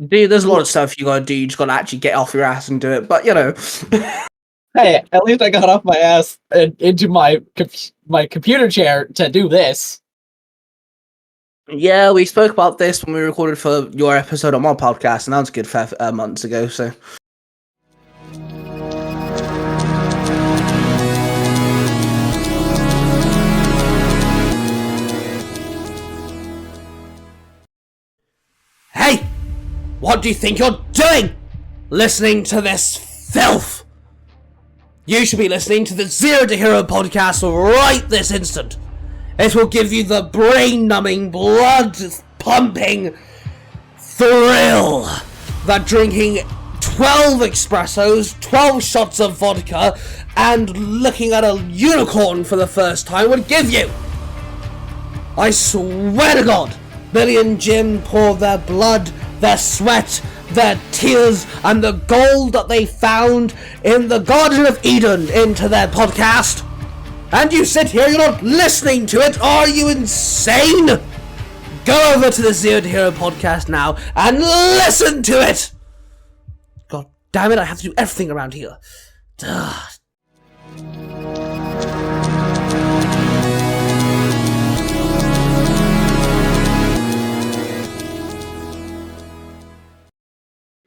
dude, there's a lot of stuff you gotta do. You just gotta actually get off your ass and do it. But Hey, at least I got off my ass and into my computer chair to do this. yeah, we spoke about this when we recorded for your episode on my podcast, and that was a good fair months ago. So. Hey! What do you think you're doing? Listening to this filth? You should be listening to the Zero to Hero podcast right this instant. It will give you the brain-numbing, blood-pumping thrill that drinking 12 espressos, 12 shots of vodka, and looking at a unicorn for the first time would give you. I swear to God, Billy and Jim pour their blood, their sweat, their tears, and the gold that they found in the Garden of Eden into their podcast. And you sit here, you're not listening to it. Are you insane? Go over to the Zero to Hero podcast now and listen to it. God damn it, I have to do everything around here. Duh.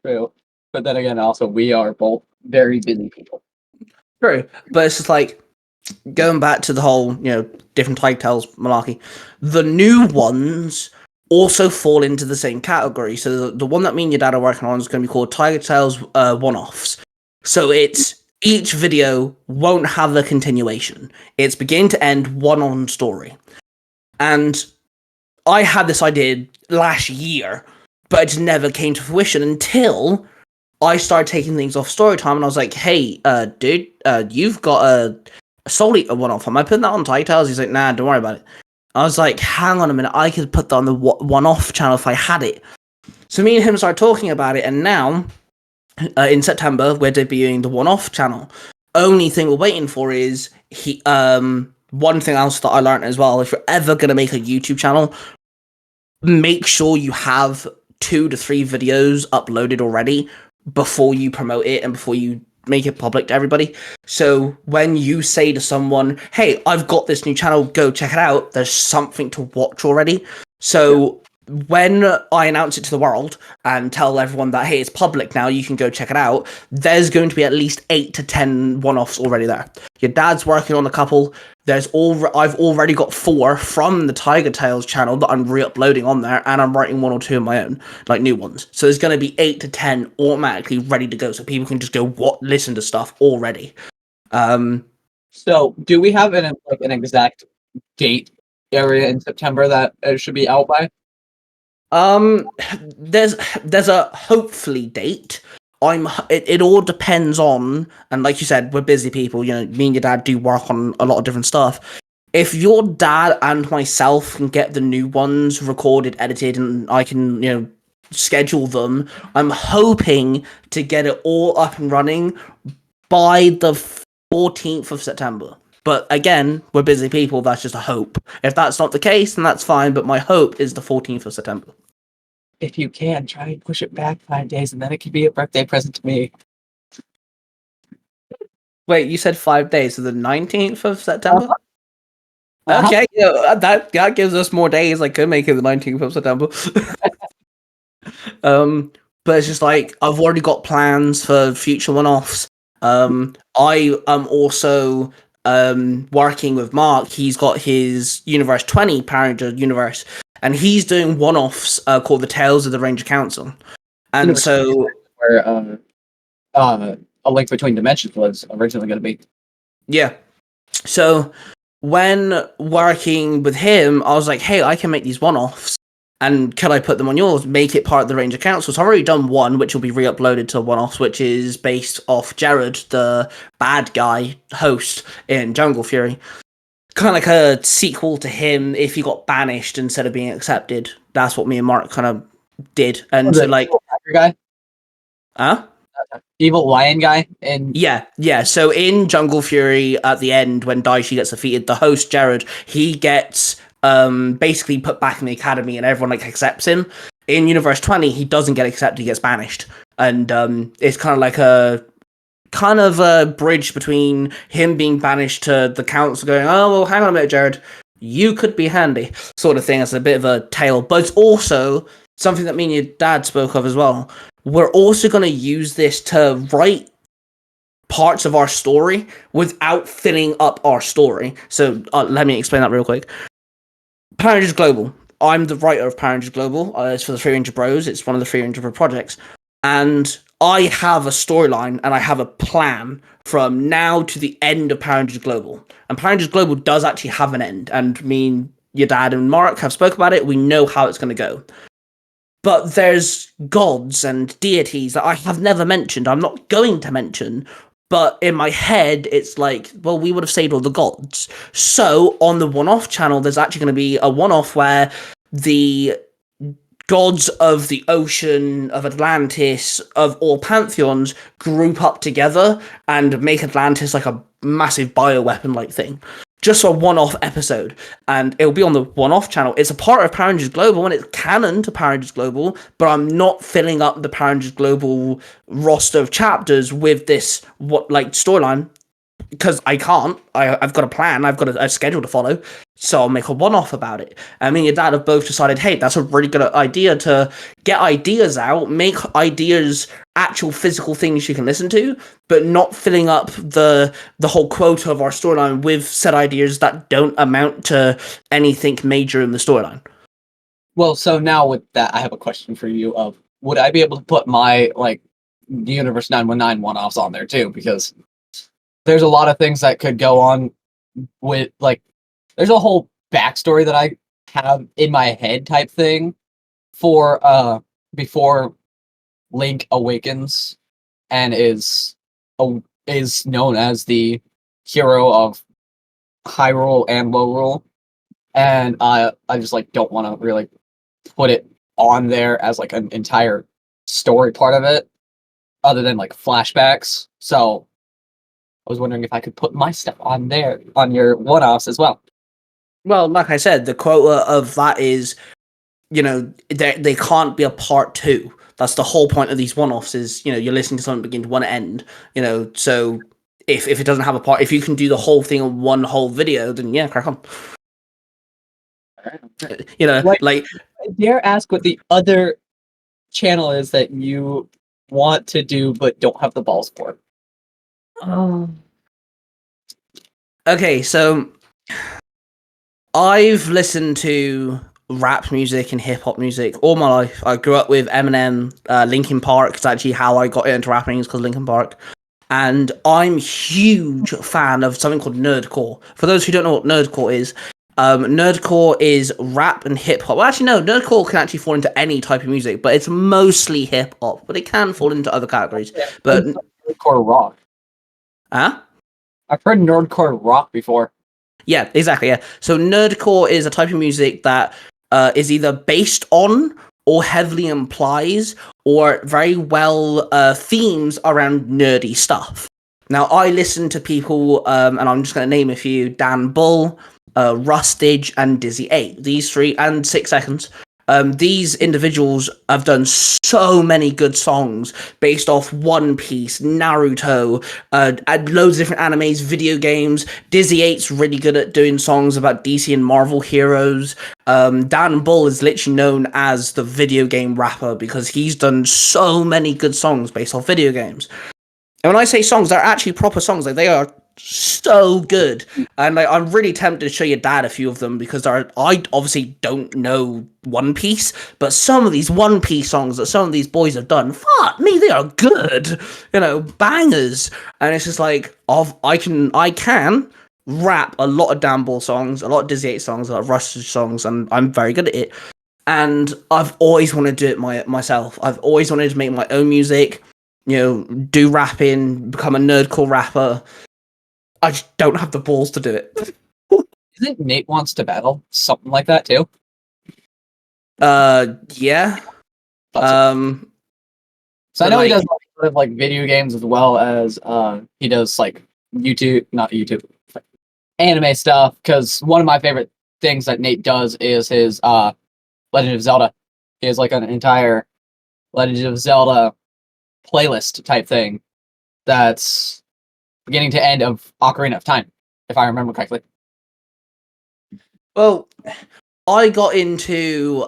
True. But then again, also, we are both very busy people. True, but it's just like, going back to the whole, different Tiger Tales malarkey, the new ones also fall into the same category. So the one that me and your dad are working on is going to be called Tiger Tales one-offs. So it's each video won't have a continuation. It's begin to end one-on story. And I had this idea last year, but it just never came to fruition until I started taking things off Storytime, and I was like, hey, dude, you've got a Soul Eater one-off. Am I putting that on Tiger Tales? He's like, nah, don't worry about it. I was like, hang on a minute, I could put that on the one-off channel if I had it. So me and him started talking about it, and now, in September, we're debuting the one-off channel. Only thing we're waiting for is, one thing else that I learned as well, if you're ever going to make a YouTube channel, make sure you have 2 to 3 videos uploaded already before you promote it and before you make it public to everybody. So when you say to someone, hey, I've got this new channel, go check it out, there's something to watch already. So when I announce it to the world and tell everyone that, hey, it's public now, you can go check it out, there's going to be at least 8 to 10 one-offs already there. Your dad's working on a couple. I've already got 4 from the Tiger Tales channel that I'm re-uploading on there, and I'm writing 1 or 2 of my own, like new ones. So there's going to be 8 to 10 automatically ready to go, so people can just go listen to stuff already. So, do we have an exact date area in September that it should be out by? There's a hopefully date. It all depends on, and like you said, we're busy people, me and your dad do work on a lot of different stuff. If your dad and myself can get the new ones recorded, edited, and I can, schedule them, I'm hoping to get it all up and running by the 14th of September. But again, we're busy people, that's just a hope. If that's not the case, then that's fine, but my hope is the 14th of September. If you can, try and push it back 5 days, and then it could be a birthday present to me. Wait, you said 5 days, so the 19th of September? Uh-huh. Okay, that gives us more days. I could make it the 19th of September. But it's just like, I've already got plans for future one-offs. I am also working with Mark. He's got his Universe 20 Power Ranger universe, and he's doing one-offs called the Tales of the Ranger Council. And so where A Link Between Dimensions was originally going to be. Yeah. So when working with him, I was like, hey, I can make these one-offs, And can I put them on yours? Make it part of the Ranger Council. So I've already done one, which will be re-uploaded to one-offs, which is based off Jared, the bad guy host in Jungle Fury. Kind of like a sequel to him if he got banished instead of being accepted. That's what me and Mark kind of did. And so, like, guy, huh? evil lion guy, and Yeah. So in Jungle Fury, at the end, when Daishi gets defeated, the host Jared, he gets basically put back in the academy, and everyone like accepts him. In Universe 20, he doesn't get accepted; he gets banished, and it's kind of like a bridge between him being banished to the council going, oh well, hang on a minute, Jared, you could be handy, sort of thing. It's a bit of a tale, but it's also something that me and your dad spoke of as well. We're also going to use this to write parts of our story without filling up our story. So let me explain that real quick. Power Rangers Global. I'm the writer of Power Rangers Global. It's for the Free Ranger Bros. It's one of the Free Ranger Bro projects. And I have a storyline and I have a plan from now to the end of Power Rangers Global. And Power Rangers Global does actually have an end. And me and your dad and Mark have spoke about it. We know how it's going to go. But there's gods and deities that I have never mentioned. I'm not going to mention. But in my head, it's like, well, we would have saved all the gods. So on the one-off channel, there's actually going to be a one-off where the gods of the ocean, of Atlantis, of all pantheons group up together and make Atlantis like a massive bioweapon-like thing. Just a one-off episode, and it'll be on the one-off channel. It's a part of Power Rangers Global, and it's canon to Power Rangers Global, but I'm not filling up the Power Rangers Global roster of chapters with this storyline, because I can't. I've got a plan. I've got a schedule to follow. So I'll make a one-off about it. And me and your dad have both decided, hey, that's a really good idea to get ideas out, make ideas actual physical things you can listen to, but not filling up the whole quota of our storyline with said ideas that don't amount to anything major in the storyline. Well, so now with that, I have a question for you of, would I be able to put my, Universe 919 one-offs on there too? Because there's a lot of things that could go on with, there's a whole backstory that I have in my head type thing for, before Link awakens and is known as the hero of Hyrule and Lowrule. And I just, don't want to really put it on there as, an entire story part of it, other than, flashbacks. So I was wondering if I could put my stuff on there, on your one-offs as well. Well, like I said, the quota of that is, they can't be a part two. That's the whole point of these one-offs is, you're listening to something begin to one end, so if it doesn't have a part, if you can do the whole thing on one whole video, then yeah, crack on. I dare ask what the other channel is that you want to do but don't have the balls for. Okay, so I've listened to rap music and hip hop music all my life. I grew up with Eminem, Linkin Park. It's actually how I got into rapping, is because Linkin Park. And I'm a huge fan of something called nerdcore. For those who don't know what nerdcore is rap and hip hop. Well, actually, no, nerdcore can actually fall into any type of music, but it's mostly hip hop. But it can fall into other categories. Yeah, but nerdcore rock. Huh? I've heard nerdcore rock before. Yeah, exactly. Yeah. So nerdcore is a type of music that is either based on or heavily implies or very well themes around nerdy stuff. Now, I listen to people, and I'm just going to name a few: Dan Bull, Rustage, and Dizzy 8. These three, and 6 Seconds. These individuals have done so many good songs based off One Piece, Naruto, and loads of different animes, video games. Dizzy 8's really good at doing songs about DC and Marvel heroes. Dan Bull is literally known as the video game rapper because he's done so many good songs based off video games. And when I say songs, they're actually proper songs. They are so good. And I'm really tempted to show your dad a few of them because I obviously don't know One Piece, but some of these One Piece songs that some of these boys have done, fuck me, they are good. Bangers. And it's just I can rap a lot of Dan Bull songs, a lot of Dizzy 8 songs, a lot of Rush songs, and I'm very good at it. and I've always wanted to do it myself. I've always wanted to make my own music, do rapping, become a nerdcore rapper. I just don't have the balls to do it. Isn't Nate Wants to Battle something like that too? Yeah. So I know like, he does sort of like video games as well as he does like not YouTube, anime stuff. Because one of my favorite things that Nate does is his Legend of Zelda. He has like an entire Legend of Zelda playlist type thing that's beginning to end of Ocarina of Time, if I remember correctly. well, I got into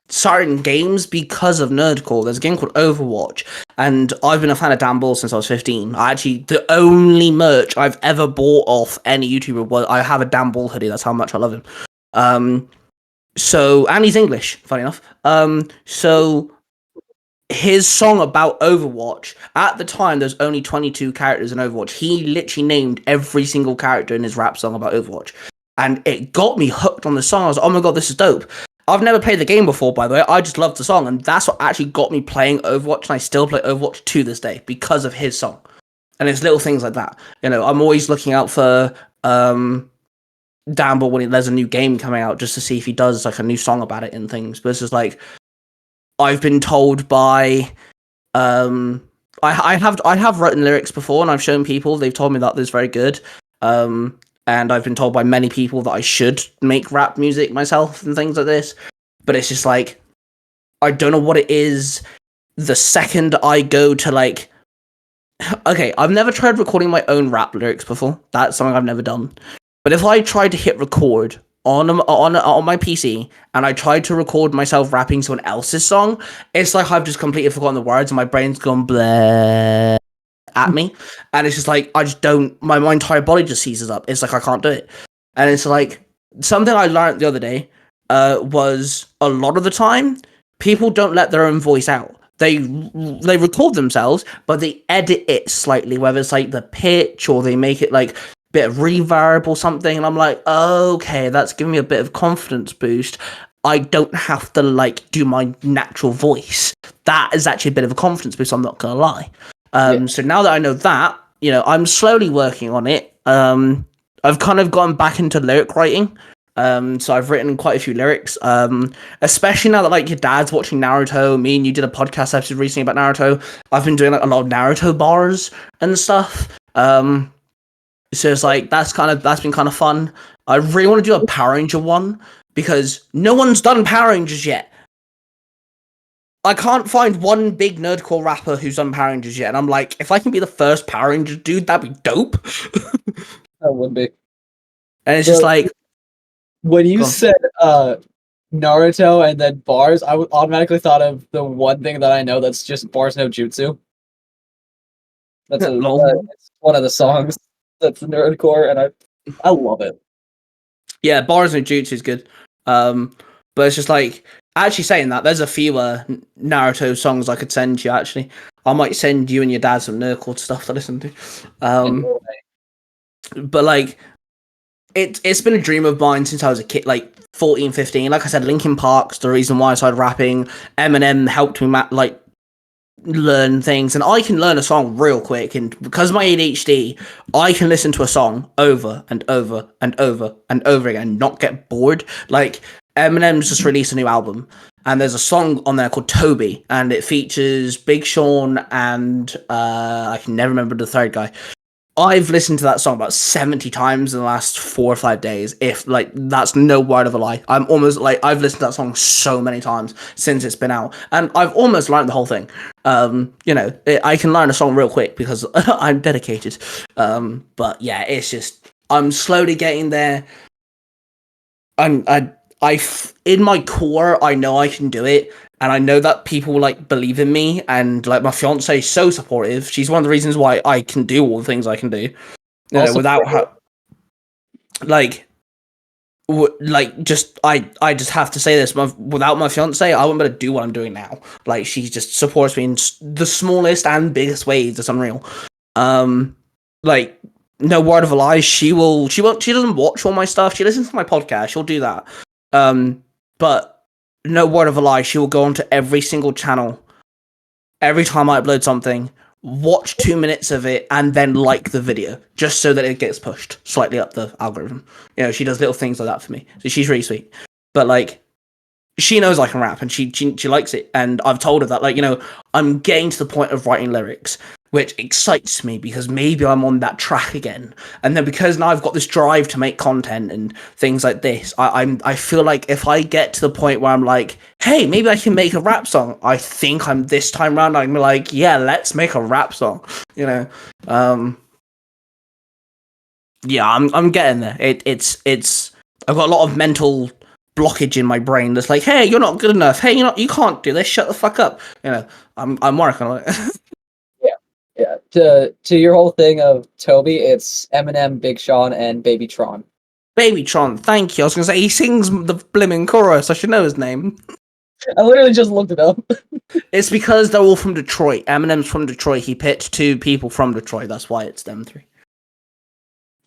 certain games because of Nerdcore. There's a game called Overwatch, and I've been a fan of Dan Ball since I was 15. The only merch I've ever bought off any YouTuber was I have a Dan Ball hoodie. That's how much I love him. And he's English, funny enough. So his song about Overwatch, at the time there's only 22 characters in Overwatch. He literally named every single character in his rap song about Overwatch. And it got me hooked on the song. I was like, oh my god, this is dope. I've never played the game before, by the way. I just loved the song, and that's what actually got me playing Overwatch, and I still play Overwatch to this day because of his song. And it's little things like that. I'm always looking out for Damble when there's a new game coming out, just to see if he does like a new song about it and things. But it's just like, I've been told by I have written lyrics before, and I've shown people. They've told me that this is very good. And I've been told by many people that I should make rap music myself and things like this. But it's just like, I don't know what it is. The second I go to like, okay, I've never tried recording my own rap lyrics before. That's something I've never done. But if I tried to hit record on my PC and I tried to record myself rapping someone else's song, it's like I've just completely forgotten the words and my brain's gone blah at me, and it's just like I just don't. My entire body just seizes up. It's like I can't do it, and it's like something I learned the other day was a lot of the time people don't let their own voice out. They record themselves, but they edit it slightly, whether it's like the pitch or they make it like bit of reverb or something, and I'm like, okay, that's giving me a bit of confidence boost. I don't have to like do my natural voice. That is actually a bit of a confidence boost, I'm not gonna lie. So now that I know that, I'm slowly working on it. I've kind of gone back into lyric writing. So I've written quite a few lyrics. Especially now that like your dad's watching Naruto, me and you did a podcast episode recently about Naruto. I've been doing like a lot of Naruto bars and stuff. So it's like that's been kind of fun. I really want to do a Power Ranger one because no one's done Power Rangers yet. I can't find one big nerdcore rapper who's done Power Rangers yet, and I'm like, if I can be the first Power Ranger dude, that'd be dope. That would be. And it's just like, when you said Naruto and then bars, I automatically thought of the one thing that I know that's just bars no jutsu. That's it's one of the songs that's nerdcore, and I love it. Yeah, bars no jutsu is good. But it's just like, actually saying that, there's a few Naruto songs I could send you. Actually, I might send you and your dad some nerdcore stuff to listen to. But like, it's been a dream of mine since I was a kid, like 14, 15. Like I said, Linkin Park's the reason why I started rapping. Eminem helped me learn things, and I can learn a song real quick. And because of my ADHD, I can listen to a song over and over and over and over again and not get bored. Like, Eminem's just released a new album, and there's a song on there called Toby, and it features Big Sean and I can never remember the third guy. I've listened to that song about 70 times in the last 4 or 5 days. If like, that's no word of a lie. I'm almost like, I've listened to that song so many times since it's been out, and I've almost learned the whole thing. I can learn a song real quick because I'm dedicated. But yeah, it's just, I'm slowly getting there. In my core, I know I can do it, and I know that people like believe in me, and like my fiance is so supportive. She's one of the reasons why I can do all the things I can do. Without her, I just have to say this. Without my fiance, I wouldn't be able to do what I'm doing now. Like, she just supports me in the smallest and biggest ways. It's unreal. Like, no word of a lie. She doesn't watch all my stuff. She listens to my podcast. She'll do that. But no word of a lie, she will go onto every single channel every time I upload something, watch 2 minutes of it, and then like the video, just so that it gets pushed slightly up the algorithm. She does little things like that for me. So she's really sweet. But like, she knows I can rap, and she likes it. And I've told her that, like, I'm getting to the point of writing lyrics, which excites me because maybe I'm on that track again. And then because now I've got this drive to make content and things like this, I feel like if I get to the point where I'm like, hey, maybe I can make a rap song, I think I'm this time around, I'm like, yeah, let's make a rap song. Yeah, I'm getting there. It's I've got a lot of mental blockage in my brain that's like, hey, you're not good enough. Hey, you can't do this. Shut the fuck up. I'm working on it. Yeah. To your whole thing of Toby, it's Eminem, Big Sean, and Baby Tron. Baby Tron, thank you. I was gonna say he sings the blimmin' chorus. I should know his name. I literally just looked it up. It's because they're all from Detroit. Eminem's from Detroit. He picked 2 people from Detroit. That's why it's them 3.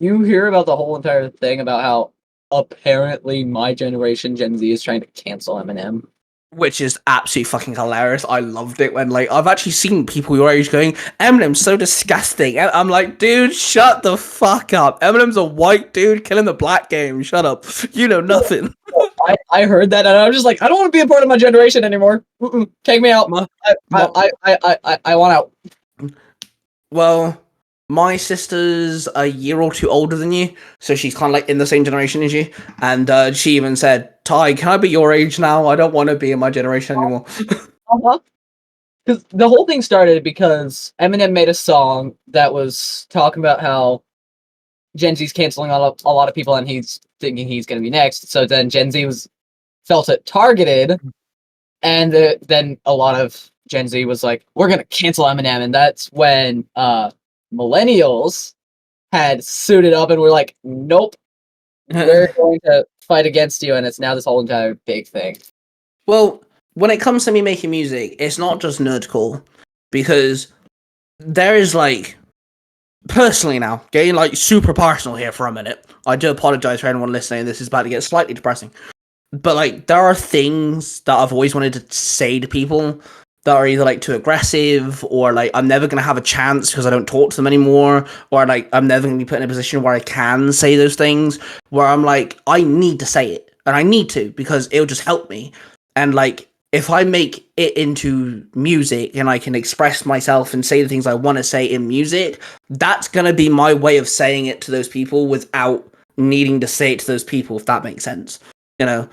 You hear about the whole entire thing about how apparently my generation, Gen Z, is trying to cancel Eminem. Which is absolutely fucking hilarious. I loved it when, like, I've actually seen people your age going, Eminem's so disgusting. And I'm like, dude, shut the fuck up. Eminem's a white dude killing the black game. Shut up. You know nothing. I heard that and I was just like, I don't want to be a part of my generation anymore. Take me out. I want out. Well, my sister's a year or 2 older than you, so she's kind of like in the same generation as you. And she even said, Ty, can I be your age now? I don't want to be in my generation anymore. Uh-huh. Because the whole thing started because Eminem made a song that was talking about how Gen Z's canceling a lot of people and he's thinking he's going to be next. So then Gen Z felt it targeted, and then a lot of Gen Z was like, we're going to cancel Eminem. And that's when millennials had suited up and were like, nope, we're going to fight against you. And it's now this whole entire big thing. Well, when it comes to me making music, it's not just nerdcore, because there is, like, personally now, getting, like, super personal here for a minute. I do apologize for anyone listening. This is about to get slightly depressing. But, like, there are things that I've always wanted to say to people that are either, like, too aggressive, or, like, I'm never going to have a chance because I don't talk to them anymore, or, like, I'm never going to be put in a position where I can say those things, where I'm like, I need to say it, and I need to, because it'll just help me. And, like, if I make it into music and I can express myself and say the things I want to say in music, that's going to be my way of saying it to those people without needing to say it to those people, if that makes sense. So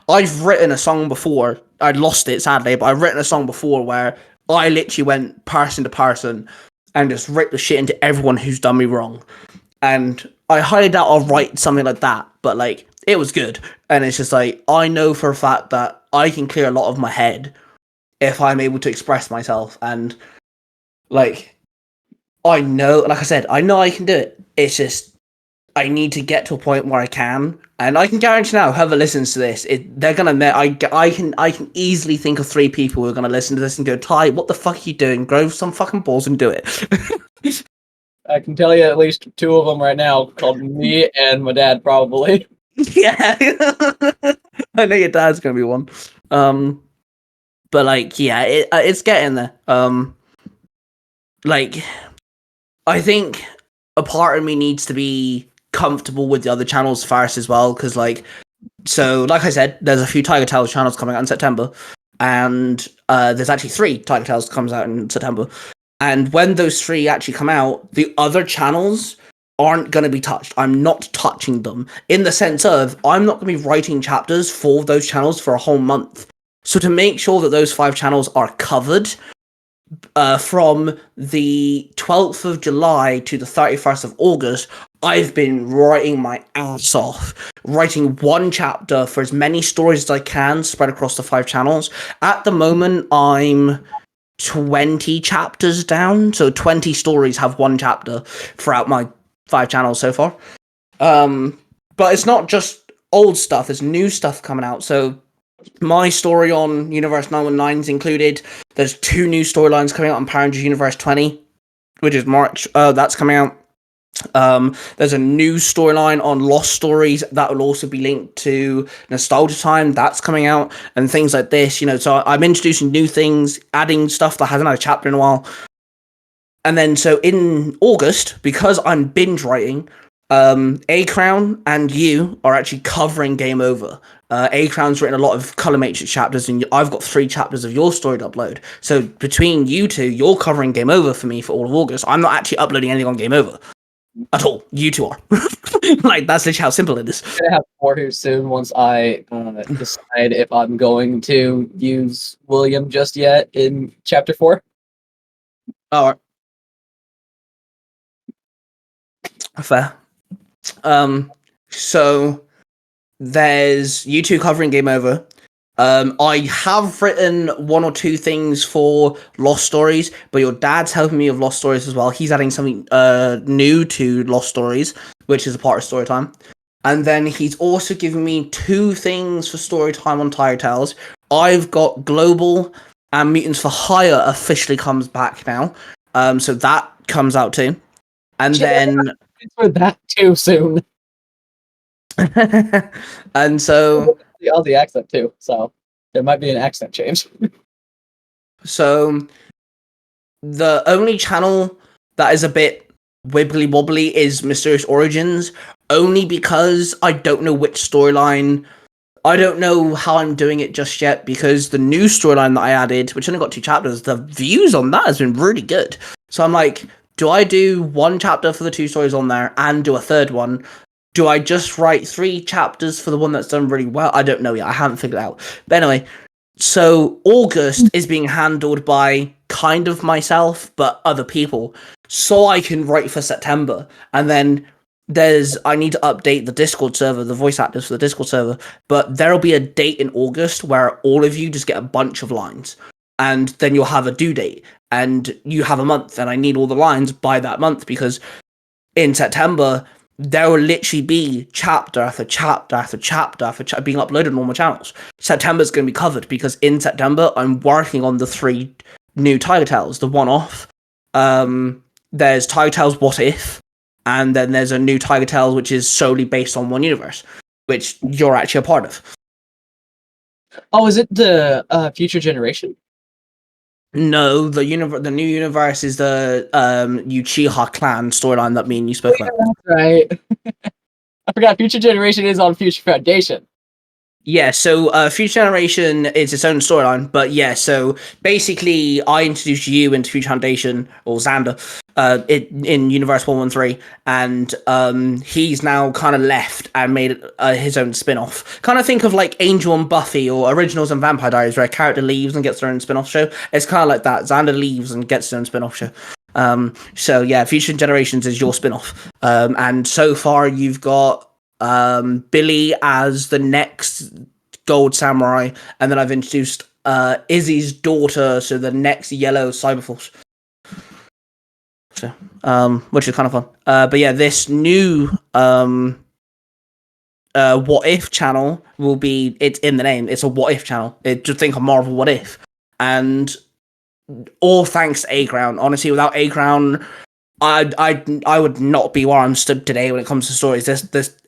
I've written a song before. I'd lost it, sadly, but I've written a song before where I literally went person to person and just ripped the shit into everyone who's done me wrong. And I highly doubt I'll write something like that, but, like, it was good. And it's just like, I know for a fact that I can clear a lot of my head if I'm able to express myself. And, like, I know, like I said, I know I can do it. It's just, I need to get to a point where I can. And I can guarantee now, whoever listens to this, they're gonna, I can easily think of 3 people who are gonna listen to this and go, Ty, what the fuck are you doing? Grow some fucking balls and do it. I can tell you at least 2 of them right now, called me and my dad, probably. Yeah. I know your dad's gonna be one. But, like, yeah, it's getting there. Like, I think a part of me needs to be comfortable with the other channels first as well, because, like, so, like I said, there's a few Tiger Tales channels coming out in September, and there's actually 3 Tiger Tales comes out in September. And when those 3 actually come out, the other channels aren't going to be touched. I'm not touching them, in the sense of I'm not going to be writing chapters for those channels for a whole month. So to make sure that those 5 channels are covered, from the 12th of July to the 31st of August, I've been writing my ass off, writing 1 chapter for as many stories as I can spread across the 5 channels. At the moment, I'm 20 chapters down, so 20 stories have 1 chapter throughout my 5 channels so far. But it's not just old stuff, there's new stuff coming out. So my story on Universe 919 is included. There's 2 new storylines coming out on Power Rangers Universe 20, which is March. That's coming out. There's a new storyline on Lost Stories that will also be linked to Nostalgia Time. That's coming out and things like this. So I'm introducing new things, adding stuff that hasn't had a chapter in a while. And then so in August, because I'm binge writing, A Crown and you are actually covering Game Over. A Crown's written a lot of Color Matrix chapters, and I've got 3 chapters of your story to upload. So between you two, you're covering Game Over for me for all of August. I'm not actually uploading anything on Game Over at all. You two are. Like, that's literally how simple it is. I'm gonna have more here soon once I decide if I'm going to use William just yet in chapter 4. All right. Fair. So there's you two covering Game Over. I have written 1 or 2 things for Lost Stories, but your dad's helping me with Lost Stories as well. He's adding something new to Lost Stories, which is a part of Storytime. And then he's also giving me 2 things for Storytime on Tiger Tales. I've got Global and Mutants for Hire officially comes back now. So that comes out too. And then for that too soon. and so The Aussie accent too, so there might be an accent change. So the only channel that is a bit wibbly wobbly is Mysterious Origins, only because I don't know which storyline. I don't know how I'm doing it just yet, because the new storyline that I added, which only got 2 chapters, the views on that has been really good. So I'm like, do I do 1 chapter for the 2 stories on there and do a 3rd one? Do I just write 3 chapters for the one that's done really well? I don't know yet. I haven't figured it out. But anyway, so August is being handled by kind of myself, but other people, so I can write for September. And then I need to update the Discord server, the voice actors for the Discord server, but there'll be a date in August where all of you just get a bunch of lines, and then you'll have a due date, and you have a month, and I need all the lines by that month, because in September there will literally be chapter after chapter after chapter after chapter being uploaded on all my channels. September's going to be covered because in September I'm working on the 3 new Tiger Tales, the one-off. There's Tiger Tales What If, and then there's a new Tiger Tales which is solely based on one universe, which you're actually a part of. Oh, is it the Future Generation? No, the new universe is the Uchiha clan storyline that me and you spoke about. That's right. I forgot Future Generation is on Future Foundation. Yeah, so Future Generation is its own storyline, but yeah, so basically I introduced you into Future Foundation, or Xander, in Universe 113, and he's now kind of left and made his own spin-off. Kind of think of like Angel and Buffy, or Originals and Vampire Diaries, where a character leaves and gets their own spin-off show. It's kind of like that. Xander leaves and gets his own spin-off show. So yeah, Future Generations is your spin-off. And so far you've got Billy as the next Gold Samurai, and then I've introduced Izzy's daughter, so the next Yellow Cyberforce. So, which is kind of fun. But yeah, this new What If channel will be, it's in the name, it's a What If channel. Just think of Marvel What If. And all thanks to A Crown. Honestly, without A Crown, I would not be where I'm stood today when it comes to stories.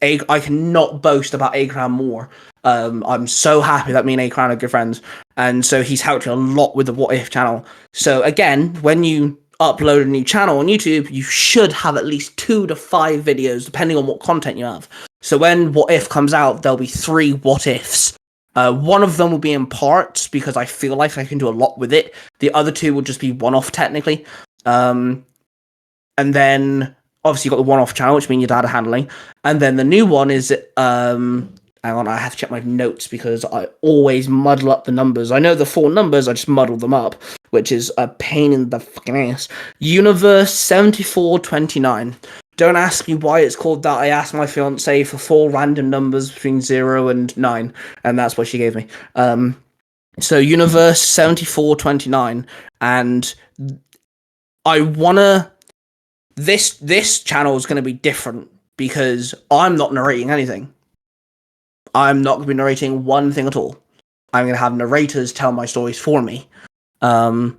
I cannot boast about A Crown more. I'm so happy that me and A Crown are good friends, and so he's helped me a lot with the What If channel. So again, when you upload a new channel on YouTube, you should have at least 2 to 5 videos, depending on what content you have. So when What If comes out, there'll be 3 What Ifs. One of them will be in parts because I feel like I can do a lot with it. The other 2 will just be one-off technically. And then obviously you've got the one-off channel, which means your dad are handling. And then the new one is hang on, I have to check my notes because I always muddle up the numbers. I know the 4 numbers, I just muddle them up, which is a pain in the fucking ass. Universe 7429. Don't ask me why it's called that. I asked my fiance for 4 random numbers between 0 and 9, and that's what she gave me. So Universe 7429, and I wanna... This channel is going to be different because I'm not narrating anything. I'm not going to be narrating one thing at all. I'm going to have narrators tell my stories for me. And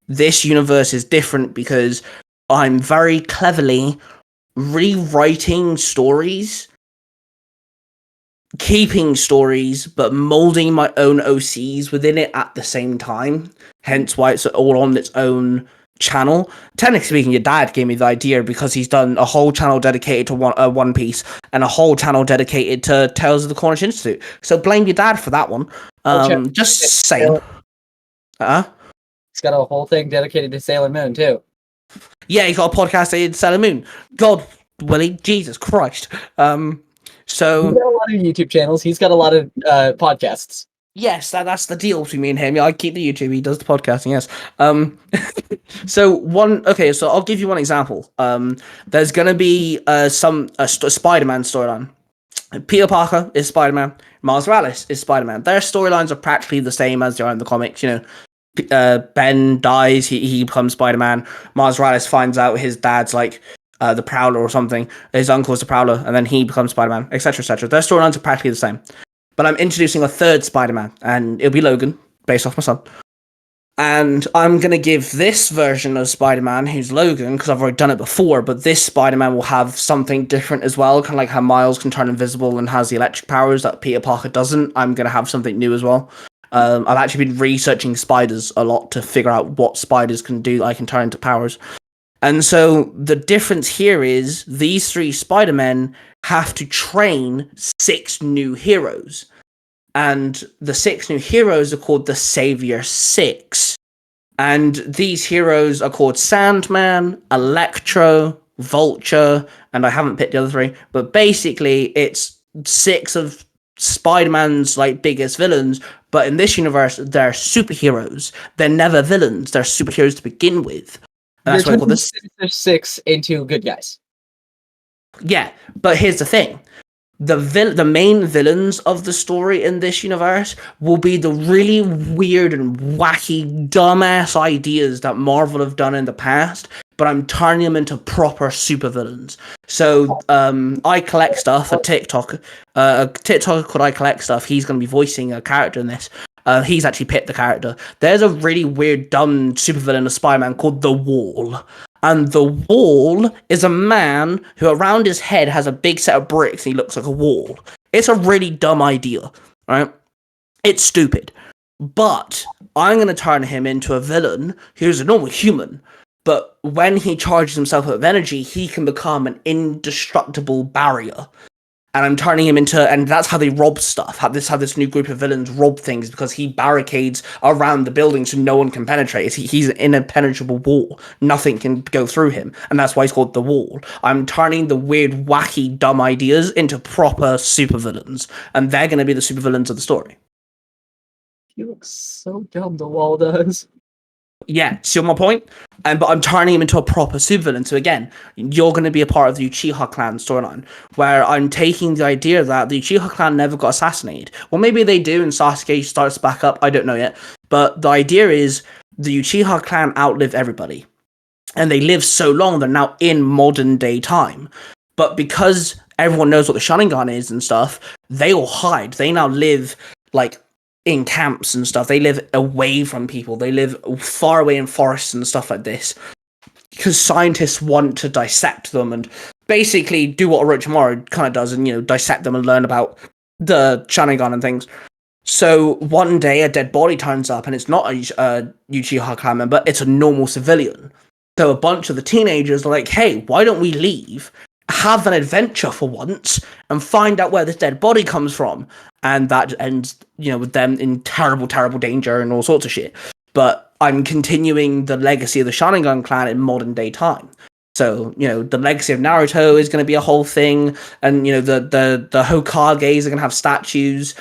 this universe is different because I'm very cleverly rewriting stories, keeping stories, but molding my own OCs within it at the same time. Hence why it's all on its own channel. Technically speaking, your dad gave me the idea because he's done a whole channel dedicated to One Piece and a whole channel dedicated to Tales of the Cornish Institute. So blame your dad for that one. Just saying. He's got a whole thing dedicated to Sailor Moon too. Yeah, he's got a podcast dedicated to Sailor Moon. God, Willie, Jesus Christ. So he's got a lot of YouTube channels. He's got a lot of podcasts. Yes, that's the deal between me and him. Yeah, I keep the YouTube. He does the podcasting. Yes. So I'll give you one example. There's gonna be a Spider-Man storyline. Peter Parker is Spider-Man. Miles Morales is Spider-Man. Their storylines are practically the same as they are in the comics. You know, Ben dies. He becomes Spider-Man. Miles Morales finds out his dad's like the Prowler or something. His uncle is the Prowler, and then he becomes Spider-Man, etc., etc. Their storylines are practically the same. But I'm introducing a third Spider-Man, and it'll be Logan, based off my son. And I'm going to give this version of Spider-Man, who's Logan, because I've already done it before, but this Spider-Man will have something different as well, kind of like how Miles can turn invisible and has the electric powers that Peter Parker doesn't. I'm going to have something new as well. I've actually been researching spiders a lot to figure out what spiders can do that I can turn into powers. And so the difference here is these 3 Spider-Men have to train 6 new heroes. And the 6 new heroes are called the Savior 6. And these heroes are called Sandman, Electro, Vulture, and I haven't picked the other 3. But basically, it's 6 of Spider-Man's like biggest villains. But in this universe, they're superheroes. They're never villains. They're superheroes to begin with. And that's why I call this Sinister 6 into good guys. Yeah, but here's the thing. The main villains of the story in this universe will be the really weird and wacky, dumbass ideas that Marvel have done in the past, but I'm turning them into proper supervillains. So, I collect stuff, a TikToker called I Collect Stuff, he's going to be voicing a character in this. He's actually picked the character. There's a really weird, dumb supervillain of Spider-Man called The Wall. And the Wall is a man who around his head has a big set of bricks and he looks like a wall. It's a really dumb idea, right? It's stupid. But I'm going to turn him into a villain who's a normal human. But when he charges himself with energy, he can become an indestructible barrier. And I'm turning him into, and that's how they rob stuff. How this new group of villains rob things, because he barricades around the building so no one can penetrate. He's an impenetrable wall. Nothing can go through him, and that's why he's called the Wall. I'm turning the weird, wacky, dumb ideas into proper supervillains, and they're going to be the supervillains of the story. He looks so dumb, the Wall does. Yeah, see my point? But I'm turning him into a proper supervillain. So again, you're going to be a part of the Uchiha clan storyline, where I'm taking the idea that the Uchiha clan never got assassinated. Well, maybe they do and Sasuke starts back up. I don't know yet. But the idea is the Uchiha clan outlived everybody. And they live so long, they're now in modern day time. But because everyone knows what the Sharingan is and stuff, they all hide. They now live, like, in camps and stuff. They live away from people. They live far away in forests and stuff like this. Because scientists want to dissect them and basically do what Orochimaru kind of does and, dissect them and learn about the Sharingan and things. So one day a dead body turns up and it's not a Uchiha clan member, it's a normal civilian. So a bunch of the teenagers are like, hey, why don't we leave, have an adventure for once, and find out where this dead body comes from? And that ends, with them in terrible, terrible danger and all sorts of shit. But I'm continuing the legacy of the Sharingan clan in modern day time. So, the legacy of Naruto is going to be a whole thing. And, the Hokages are going to have statues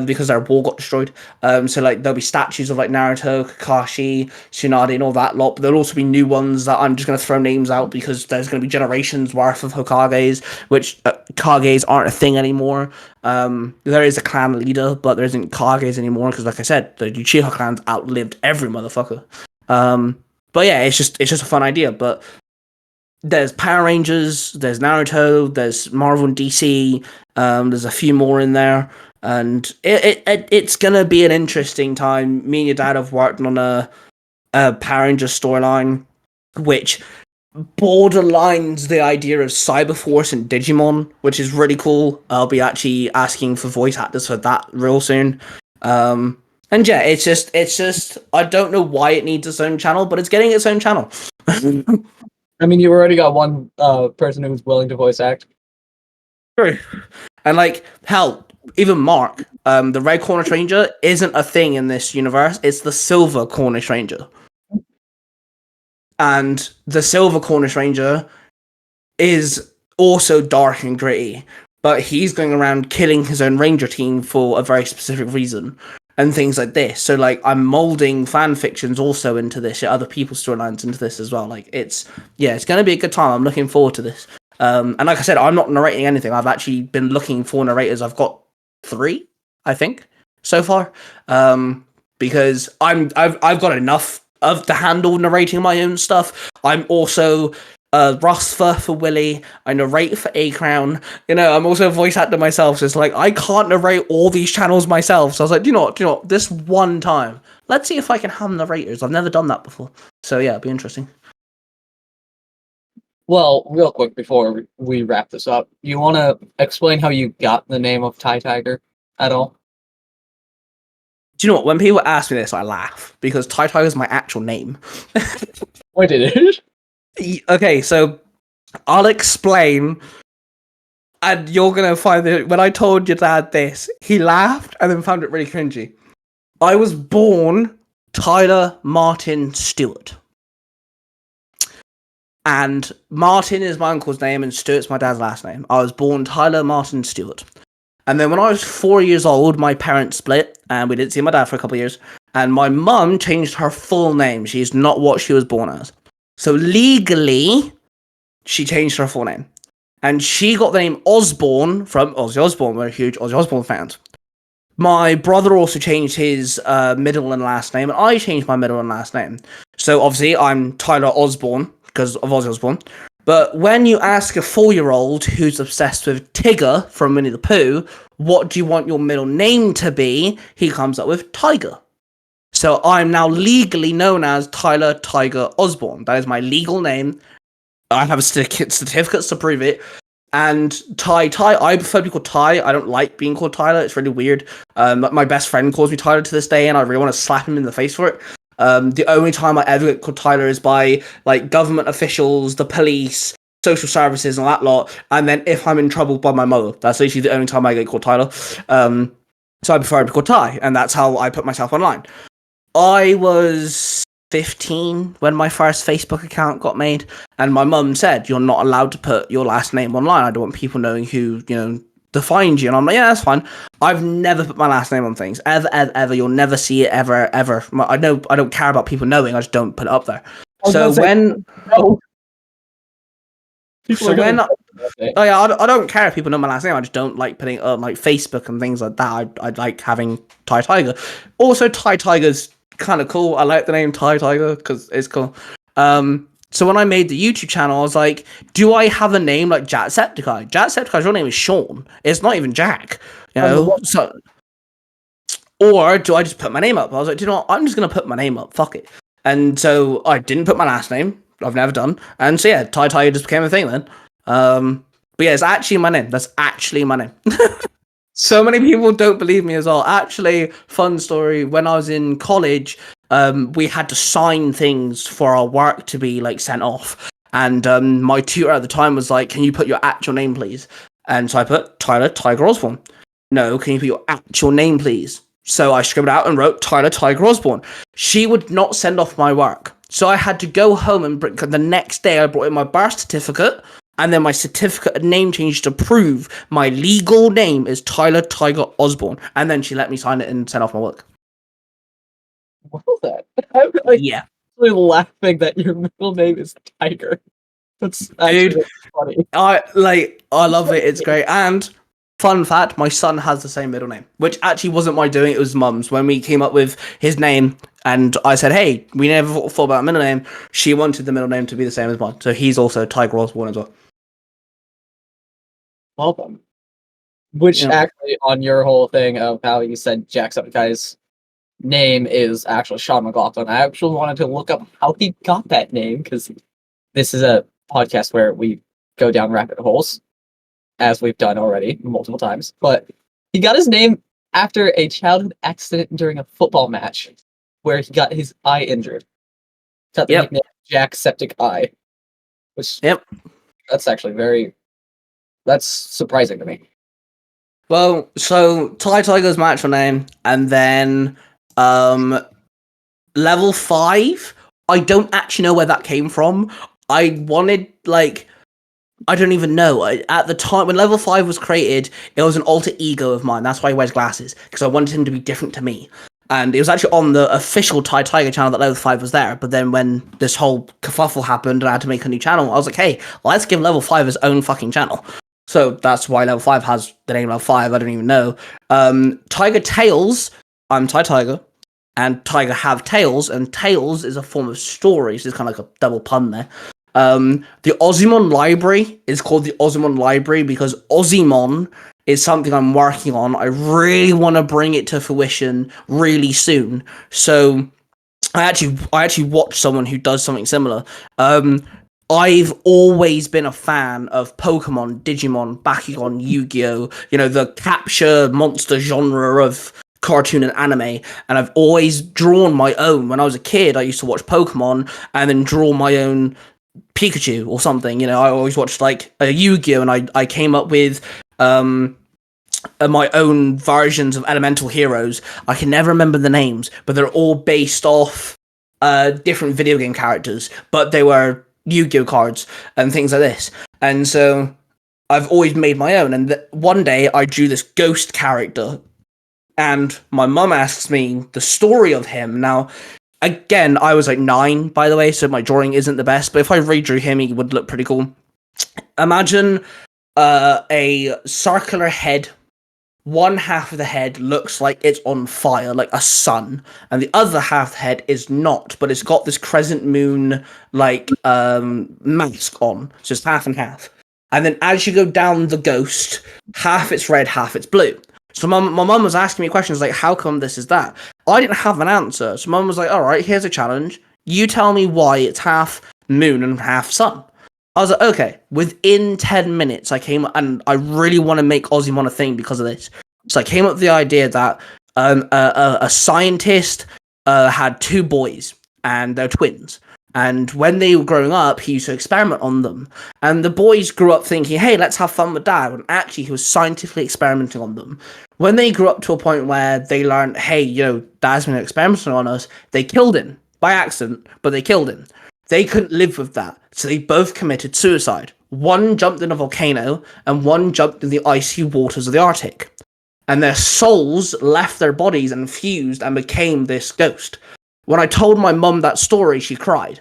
because their wall got destroyed. So, there'll be statues of, Naruto, Kakashi, Tsunade, and all that lot. But there'll also be new ones that I'm just going to throw names out because there's going to be generations worth of Hokages, which Kages aren't a thing anymore. There is a clan leader, but there isn't Kages anymore because, like I said, the Uchiha clan's outlived every motherfucker. But yeah, it's just a fun idea. But there's Power Rangers, there's Naruto, there's Marvel and DC, there's a few more in there, and it's gonna be an interesting time. Me and your dad have worked on a Power Rangers storyline, which borderlines the idea of Cyberforce and Digimon, which is really cool. I'll be actually asking for voice actors for that real soon. And yeah, it's just I don't know why it needs its own channel, but it's getting its own channel. I mean, you already got one person who's willing to voice act. True. And like hell, even Mark, the red Cornish Ranger isn't a thing in this universe. It's the silver Cornish Ranger. And the silver Cornish Ranger is also dark and gritty, but he's going around killing his own ranger team for a very specific reason and things like this. So like I'm molding fan fictions also into this, other people's storylines into this as well. Like it's going to be a good time. I'm looking forward to this. And like I said, I'm not narrating anything. I've actually been looking for narrators. I've got 3, I think, so far. Because I've got enough of to handle narrating my own stuff. I'm also Rosfer for Willy. I narrate for A Crown. You know, I'm also a voice actor myself. So it's like I can't narrate all these channels myself. So I was like, do you know what? This one time, let's see if I can have narrators. I've never done that before. So yeah, it'd be interesting. Well, real quick before we wrap this up, you want to explain how you got the name of Tie Tiger at all? Do you know what? When people ask me this, I laugh because Tie Tiger is my actual name. Wait, it is? Okay, so I'll explain, and you're gonna find that when I told your dad this, he laughed and then found it really cringy. I was born Tyler Martin Stewart. And Martin is my uncle's name and Stewart's my dad's last name. I was born Tyler Martin Stewart. And then when I was 4 years old, my parents split and we didn't see my dad for a couple of years. And my mum changed her full name. She's not what she was born as. So legally, she changed her full name. And she got the name Osborne from Ozzy Osbourne. We're huge Ozzy Osbourne fans. My brother also changed his middle and last name, and I changed my middle and last name. So obviously, I'm Tyler Osborne because of Ozzy Osbourne. But when you ask a 4-year-old who's obsessed with Tigger from Winnie the Pooh, what do you want your middle name to be? He comes up with Tiger. So I'm now legally known as Tyler Tiger Osborne. That is my legal name. I have certificates to prove it. And Ty, I prefer to be called Ty. I don't like being called Tyler. It's really weird. My best friend calls me Tyler to this day, and I really want to slap him in the face for it. The only time I ever get called Tyler is by like government officials, the police, social services, and all that lot. And then if I'm in trouble by my mother, that's literally the only time I get called Tyler. So I prefer to be called Ty, and that's how I put myself online. I was 15 when my first Facebook account got made, and my mum said, "You're not allowed to put your last name online. I don't want people knowing who, defined you." And I'm like, "Yeah, that's fine." I've never put my last name on things. Ever. You'll never see it ever. I know I don't care about people knowing, I just don't put it up there. So when I don't care if people know my last name. I just don't like putting it on like Facebook and things like that. I like having Ty Tiger. Also, Ty Tiger's kind of cool. I like the name Ty Tiger because it's cool. So when I made the YouTube channel, I was like, do I have a name like Jacksepticeye? Jacksepticeye's real name is Sean. It's not even Jack. So, or do I just put my name up? I was like, do you know what? I'm just going to put my name up. Fuck it. And so I didn't put my last name. I've never done. And so yeah, Ty Tiger just became a thing then. But yeah, it's actually my name. That's actually my name. So many people don't believe me as well. Actually, fun story. When I was in college, we had to sign things for our work to be like sent off. And my tutor at the time was like, "Can you put your actual name, please?" And so I put Tyler Tiger Osborne. "No, can you put your actual name, please?" So I scribbled out and wrote Tyler Tiger Osborne. She would not send off my work. So I had to go home and the next day I brought in my birth certificate. And then my certificate of name change to prove my legal name is Tyler Tiger Osborne. And then she let me sign it and send off my work. What was that? I'm Yeah. actually laughing that your middle name is Tiger. That's actually funny. I love it. It's great. And fun fact, my son has the same middle name, which actually wasn't my doing. It was mum's. When we came up with his name and I said, "Hey, we never thought about a middle name." She wanted the middle name to be the same as mine. So he's also Tiger Osborne as well. Welcome. Which actually, on your whole thing of how you said Jacksepticeye's name is actually Sean McLaughlin, I actually wanted to look up how he got that name because this is a podcast where we go down rabbit holes, as we've done already multiple times. But he got his name after a childhood accident during a football match where he got his eye injured. Got the nickname Jack Septic Eye, which that's actually that's surprising to me. Well, so Tiger's my actual name, and then level 5, I don't actually know where that came from. I wanted, like, I don't even know. At the time, when level 5 was created, it was an alter ego of mine. That's why he wears glasses, because I wanted him to be different to me. And it was actually on the official Tiger channel that level 5 was there. But then when this whole kerfuffle happened and I had to make a new channel, I was like, hey, let's give level 5 his own fucking channel. So that's why level 5 has the name level 5. I don't even know. Tiger Tails, I'm Tiger. And Tiger have tails, and tails is a form of story, so it's kind of like a double pun there. The Ozzymon library is called the Ozzymon library because Ozzymon is something I'm working on. I really want to bring it to fruition really soon. So I actually watched someone who does something similar. I've always been a fan of Pokemon, Digimon, Bakugan, Yu-Gi-Oh! You know, the capture monster genre of cartoon and anime, and I've always drawn my own. When I was a kid, I used to watch Pokemon and then draw my own Pikachu or something. You know, I always watched like a Yu-Gi-Oh! And I came up with my own versions of elemental heroes. I can never remember the names, but they're all based off different video game characters, but they were Yu-Gi-Oh! Cards and things like this. And so I've always made my own, and one day I drew this ghost character, and my mum asks me the story of him. Now, again, I was like 9, by the way, so my drawing isn't the best, but if I redrew him, he would look pretty cool. Imagine a circular head. One half of the head looks like it's on fire, like a sun, and the other half of the head is not, but it's got this crescent moon, like, mask on, so it's half and half. And then as you go down the ghost, half it's red, half it's blue. So my mum was asking me questions like, how come this is that? I didn't have an answer. So mum was like, all right, here's a challenge. You tell me why it's half moon and half sun. I was like, okay. Within 10 minutes, I came and I really want to make Ozzymon a thing because of this. So I came up with the idea that a scientist had 2 boys and they're twins. And when they were growing up, he used to experiment on them. And the boys grew up thinking, hey, let's have fun with Dad. And actually, he was scientifically experimenting on them. When they grew up to a point where they learned, hey, you know, Dad's been experimenting on us, they killed him by accident, but they killed him. They couldn't live with that. So they both committed suicide. One jumped in a volcano, and one jumped in the icy waters of the Arctic. And their souls left their bodies and fused and became this ghost. When I told my mum that story, she cried.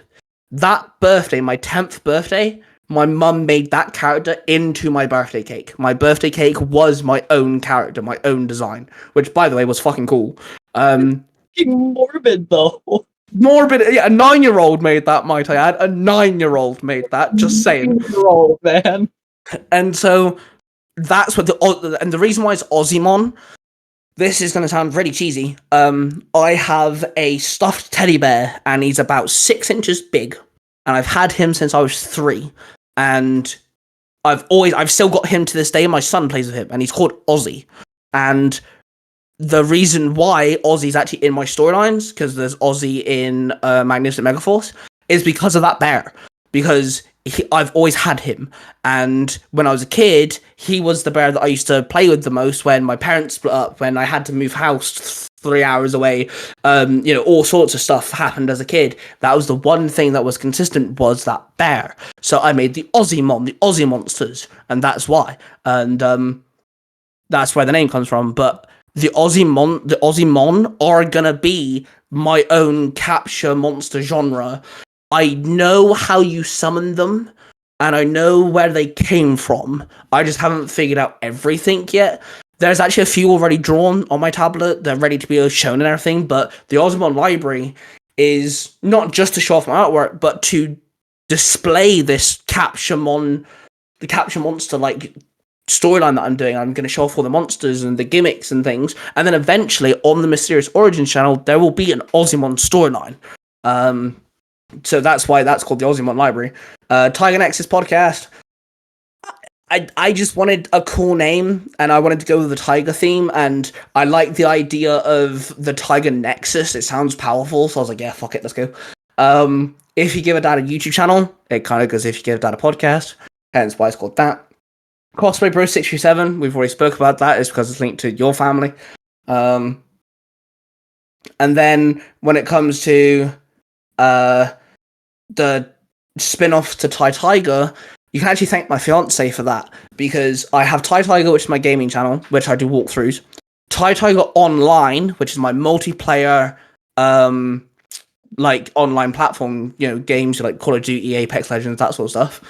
That birthday, my 10th birthday, my mum made that character into my birthday cake. My birthday cake was my own character, my own design, which, by the way, was fucking cool. Morbid, though. Morbid, yeah, a 9-year-old made that, might I add. A 9-year-old made that, just saying. 9-year-old, man. And so, that's what and the reason why it's Ozzymon, this is going to sound really cheesy. I have a stuffed teddy bear, and he's about 6 inches big, and I've had him since I was 3, and I've still got him to this day. My son plays with him, and he's called Ozzy. And the reason why Ozzy's actually in my storylines, because there's Ozzy in Magnificent Megaforce, is because of that bear. Because I've always had him, and when I was a kid, he was the bear that I used to play with the most when my parents split up, when I had to move house 3 hours away. You know, all sorts of stuff happened as a kid. That was the one thing that was consistent, was that bear. So I made the Ozzymon, the Ozzy Monsters, and that's why. And that's where the name comes from. But the Ozzymon are gonna be my own capture monster genre. I know how you summon them, and I know where they came from. I just haven't figured out everything yet. There's actually a few already drawn on my tablet. They're ready to be shown and everything, but the Ozzymon library is not just to show off my artwork, but to display this capture monster like storyline that I'm doing. I'm going to show off all the monsters and the gimmicks and things, and then eventually on the Mysterious Origins channel, there will be an Ozzymon storyline. So that's why that's called the Ozymandias Library. Tiger Nexus podcast. I just wanted a cool name, and I wanted to go with the tiger theme, and I like the idea of the Tiger Nexus. It sounds powerful, so I was like, yeah, fuck it, let's go. If you give a dad a YouTube channel, it kind of goes if you give a dad a podcast, hence why it's called that. Cosplay Bro 637, we've already spoke about that, it's because it's linked to your family. And then when it comes to the spin-off to Tiger, you can actually thank my fiance for that, because I have Tiger, which is my gaming channel, which I do walkthroughs. Tiger Online, which is my multiplayer, like online platform, games like Call of Duty, Apex Legends, that sort of stuff.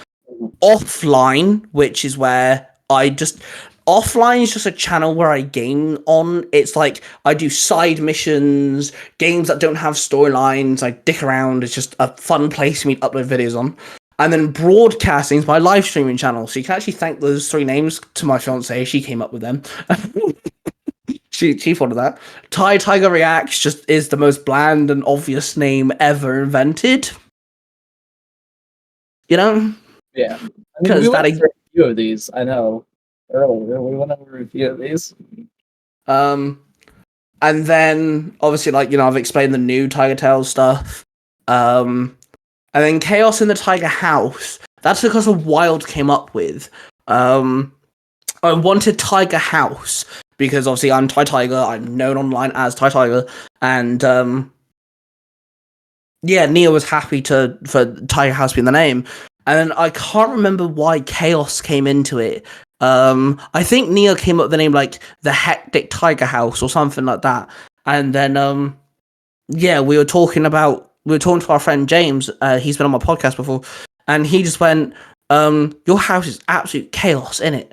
Offline, which is where offline is just a channel where I game on. It's like I do side missions, games that don't have storylines. I dick around. It's just a fun place for me to upload videos on. And then broadcasting is my live streaming channel. So you can actually thank those 3 names to my fiance. She came up with them. she thought of that. Tiger Reacts just is the most bland and obvious name ever invented. Yeah. Because we went over a few of these, I know. Earlier, we went over a few of these. And then obviously, I've explained the new Tiger Tales stuff. And then Chaos in the Tiger House. That's because of Wild came up with. I wanted Tiger House because obviously I'm Tiger. I'm known online as Tiger, and Nia was happy for Tiger House being the name. And then I can't remember why Chaos came into it. I think Nia came up with the name like the Hectic Tiger House or something like that. And then we were talking to our friend James. He's been on my podcast before, and he just went, "Your house is absolute chaos, innit?"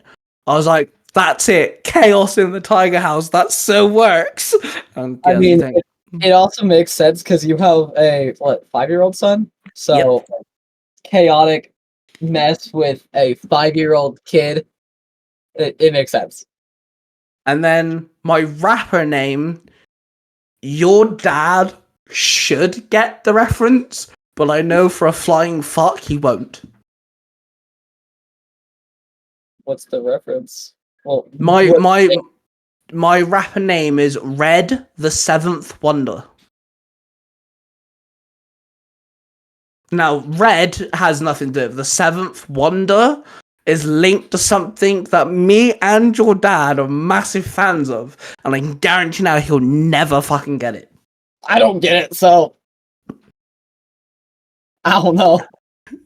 I was like, "That's it, chaos in the Tiger House. That so works." And, I mean, it also makes sense because you have a 5-year-old son, so chaotic mess with a 5-year-old kid. It makes sense. And then my rapper name, your dad should get the reference, but I know for a flying fuck he won't. What's the reference? Well, my rapper name is Red the Seventh Wonder. Now, Red has nothing to do with it. The Seventh Wonder is linked to something that me and your dad are massive fans of, and I can guarantee now he'll never fucking get it. I don't get it, so I don't know.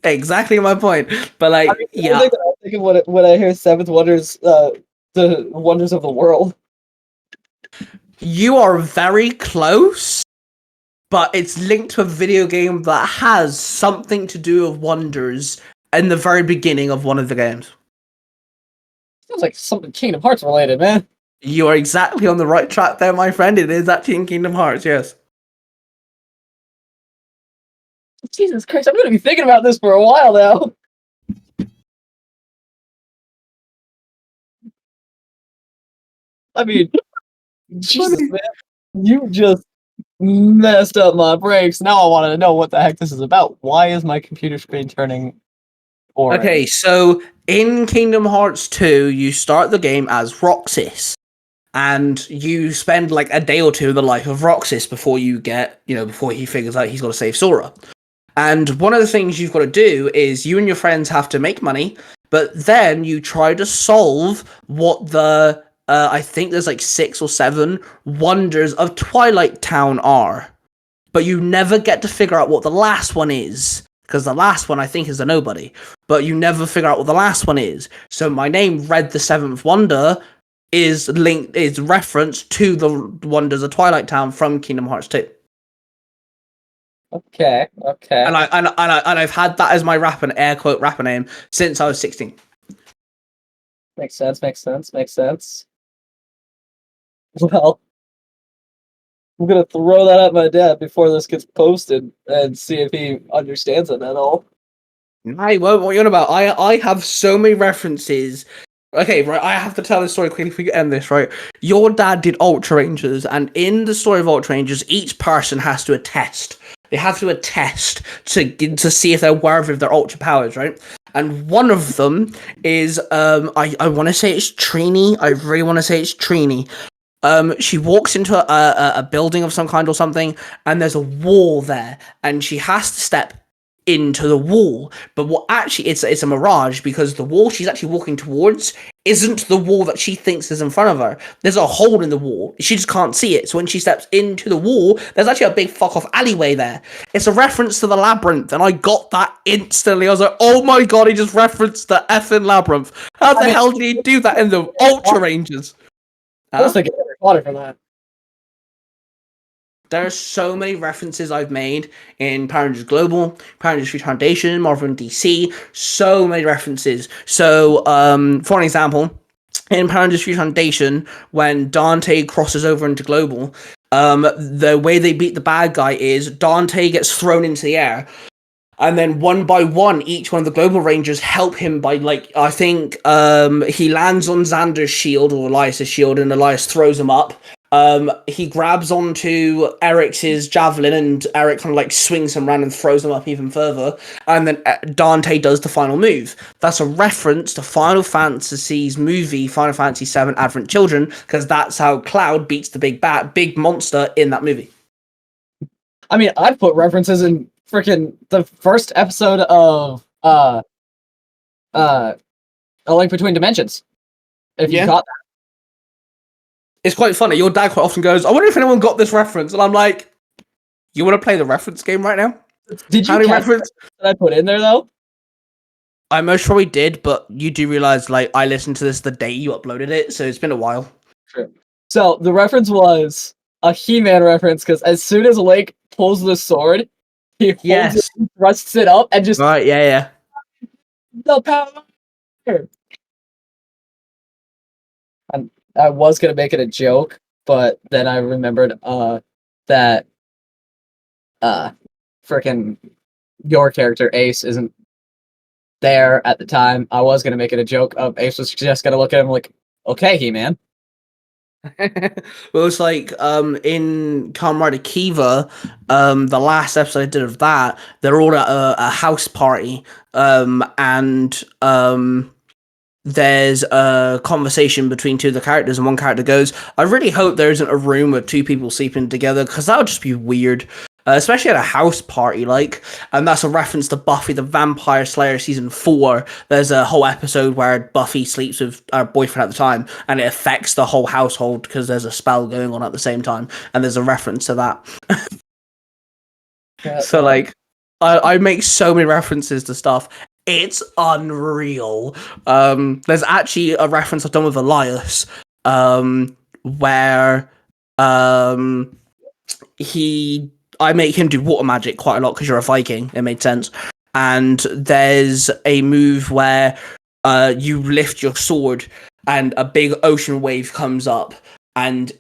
Exactly my point. But I think of when I hear Seventh Wonders, the wonders of the world. You are very close, but it's linked to a video game that has something to do with wonders in the very beginning of one of the games. Sounds like something Kingdom Hearts related, man. You are exactly on the right track there, my friend. It is actually in Kingdom Hearts, yes. Jesus Christ, I'm gonna be thinking about this for a while now. I mean, Jesus, man, you just messed up my brakes. Now I want to know what the heck this is about. Why is my computer screen turning orange? Okay, so in Kingdom Hearts 2, you start the game as Roxas, and you spend like a day or two in the life of Roxas before before he figures out he's got to save Sora. And one of the things you've got to do is you and your friends have to make money, but then you try to solve what the I think there's like 6 or 7 wonders of Twilight Town are. But you never get to figure out what the last one is, because the last one I think is a nobody. But you never figure out what the last one is. So my name, Red the Seventh Wonder, is referenced to the wonders of Twilight Town from Kingdom Hearts 2. Okay. And I've had that as my air quote rapper name since I was 16. Makes sense. Well, I'm gonna throw that at my dad before this gets posted and see if he understands it at all. I won't. What are you on about? I have so many references. Okay, right, I have to tell this story quickly if we end this, right? Your dad did Ultra Rangers, and in the story of Ultra Rangers, each person has to attest They have to do a test to see if they're worthy of their ultra powers, right? And one of them is I want to say it's Trini. I really want to say it's Trini. She walks into a building of some kind or something, and there's a wall there, and she has to step into the wall. But what actually it's a mirage, because the wall she's actually walking towards isn't the wall that she thinks is in front of her. There's a hole in the wall. She just can't see it. So when she steps into the wall, there's actually a big fuck off alleyway there. It's a reference to the labyrinth, and I got that instantly. I was like, oh my god, he just referenced the effing labyrinth. How the hell did he do that in the Ultra Rangers? I was thinking Harry Potter for that. There are so many references I've made in Power Rangers Global, Power Rangers Free Foundation, Marvel and DC. So many references. So, for an example, in Power Rangers Free Foundation, when Dante crosses over into Global, the way they beat the bad guy is Dante gets thrown into the air. And then one by one, each one of the Global Rangers help him by, like, I think he lands on Xander's shield or Elias's shield, and Elias throws him up. He grabs onto Eric's javelin, and Eric kind of like swings him around and throws him up even further. And then Dante does the final move. That's a reference to Final Fantasy's movie, Final Fantasy VII Advent Children, because that's how Cloud beats the big monster in that movie. I mean, I've put references in freaking the first episode of A Link Between Dimensions. If you caught that. It's quite funny. Your dad quite often goes, I wonder if anyone got this reference. And I'm like, you want to play the reference game right now? Did you catch reference that I put in there, though? I most probably did, but you do realize, like, I listened to this the day you uploaded it, so it's been a while. True. So the reference was a He-Man reference, because as soon as Link pulls the sword, he holds it, thrusts it up, and just... Right, yeah. The power! And I was gonna make it a joke, but then I remembered that freaking your character Ace isn't there at the time. I was gonna make it a joke of Ace was just gonna look at him like, okay, He-Man. Well, it's like in Kamen Rider Kiva, the last episode I did of that, they're all at a house party, and there's a conversation between two of the characters, and one character goes, I really hope there isn't a room with two people sleeping together, because that would just be weird. Especially at a house party, like, and that's a reference to Buffy the Vampire Slayer season 4. There's a whole episode where Buffy sleeps with her boyfriend at the time, and it affects the whole household because there's a spell going on at the same time, and there's a reference to that. So, like, I make so many references to stuff. It's unreal. There's actually a reference I've done with Elias, where I make him do water magic quite a lot because you're a Viking. It made sense. And there's a move where you lift your sword and a big ocean wave comes up and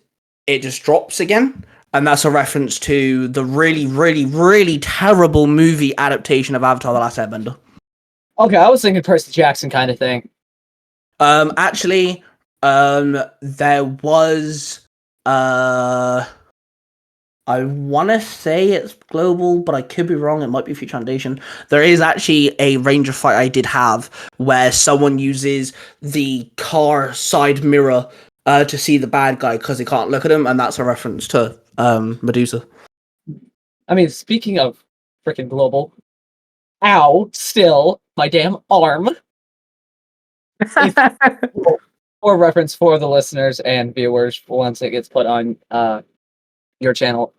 it just drops again. And that's a reference to the really, really, really terrible movie adaptation of Avatar: The Last Airbender. Okay, I was thinking Percy Jackson kind of thing. Actually, there was I want to say it's Global, but I could be wrong. It might be Future Foundation. There is actually a Ranger fight I did have where someone uses the car side mirror to see the bad guy because they can't look at him, and that's a reference to Medusa. I mean, speaking of freaking Global, ow, still, my damn arm. For reference for the listeners and viewers once it gets put on your channel.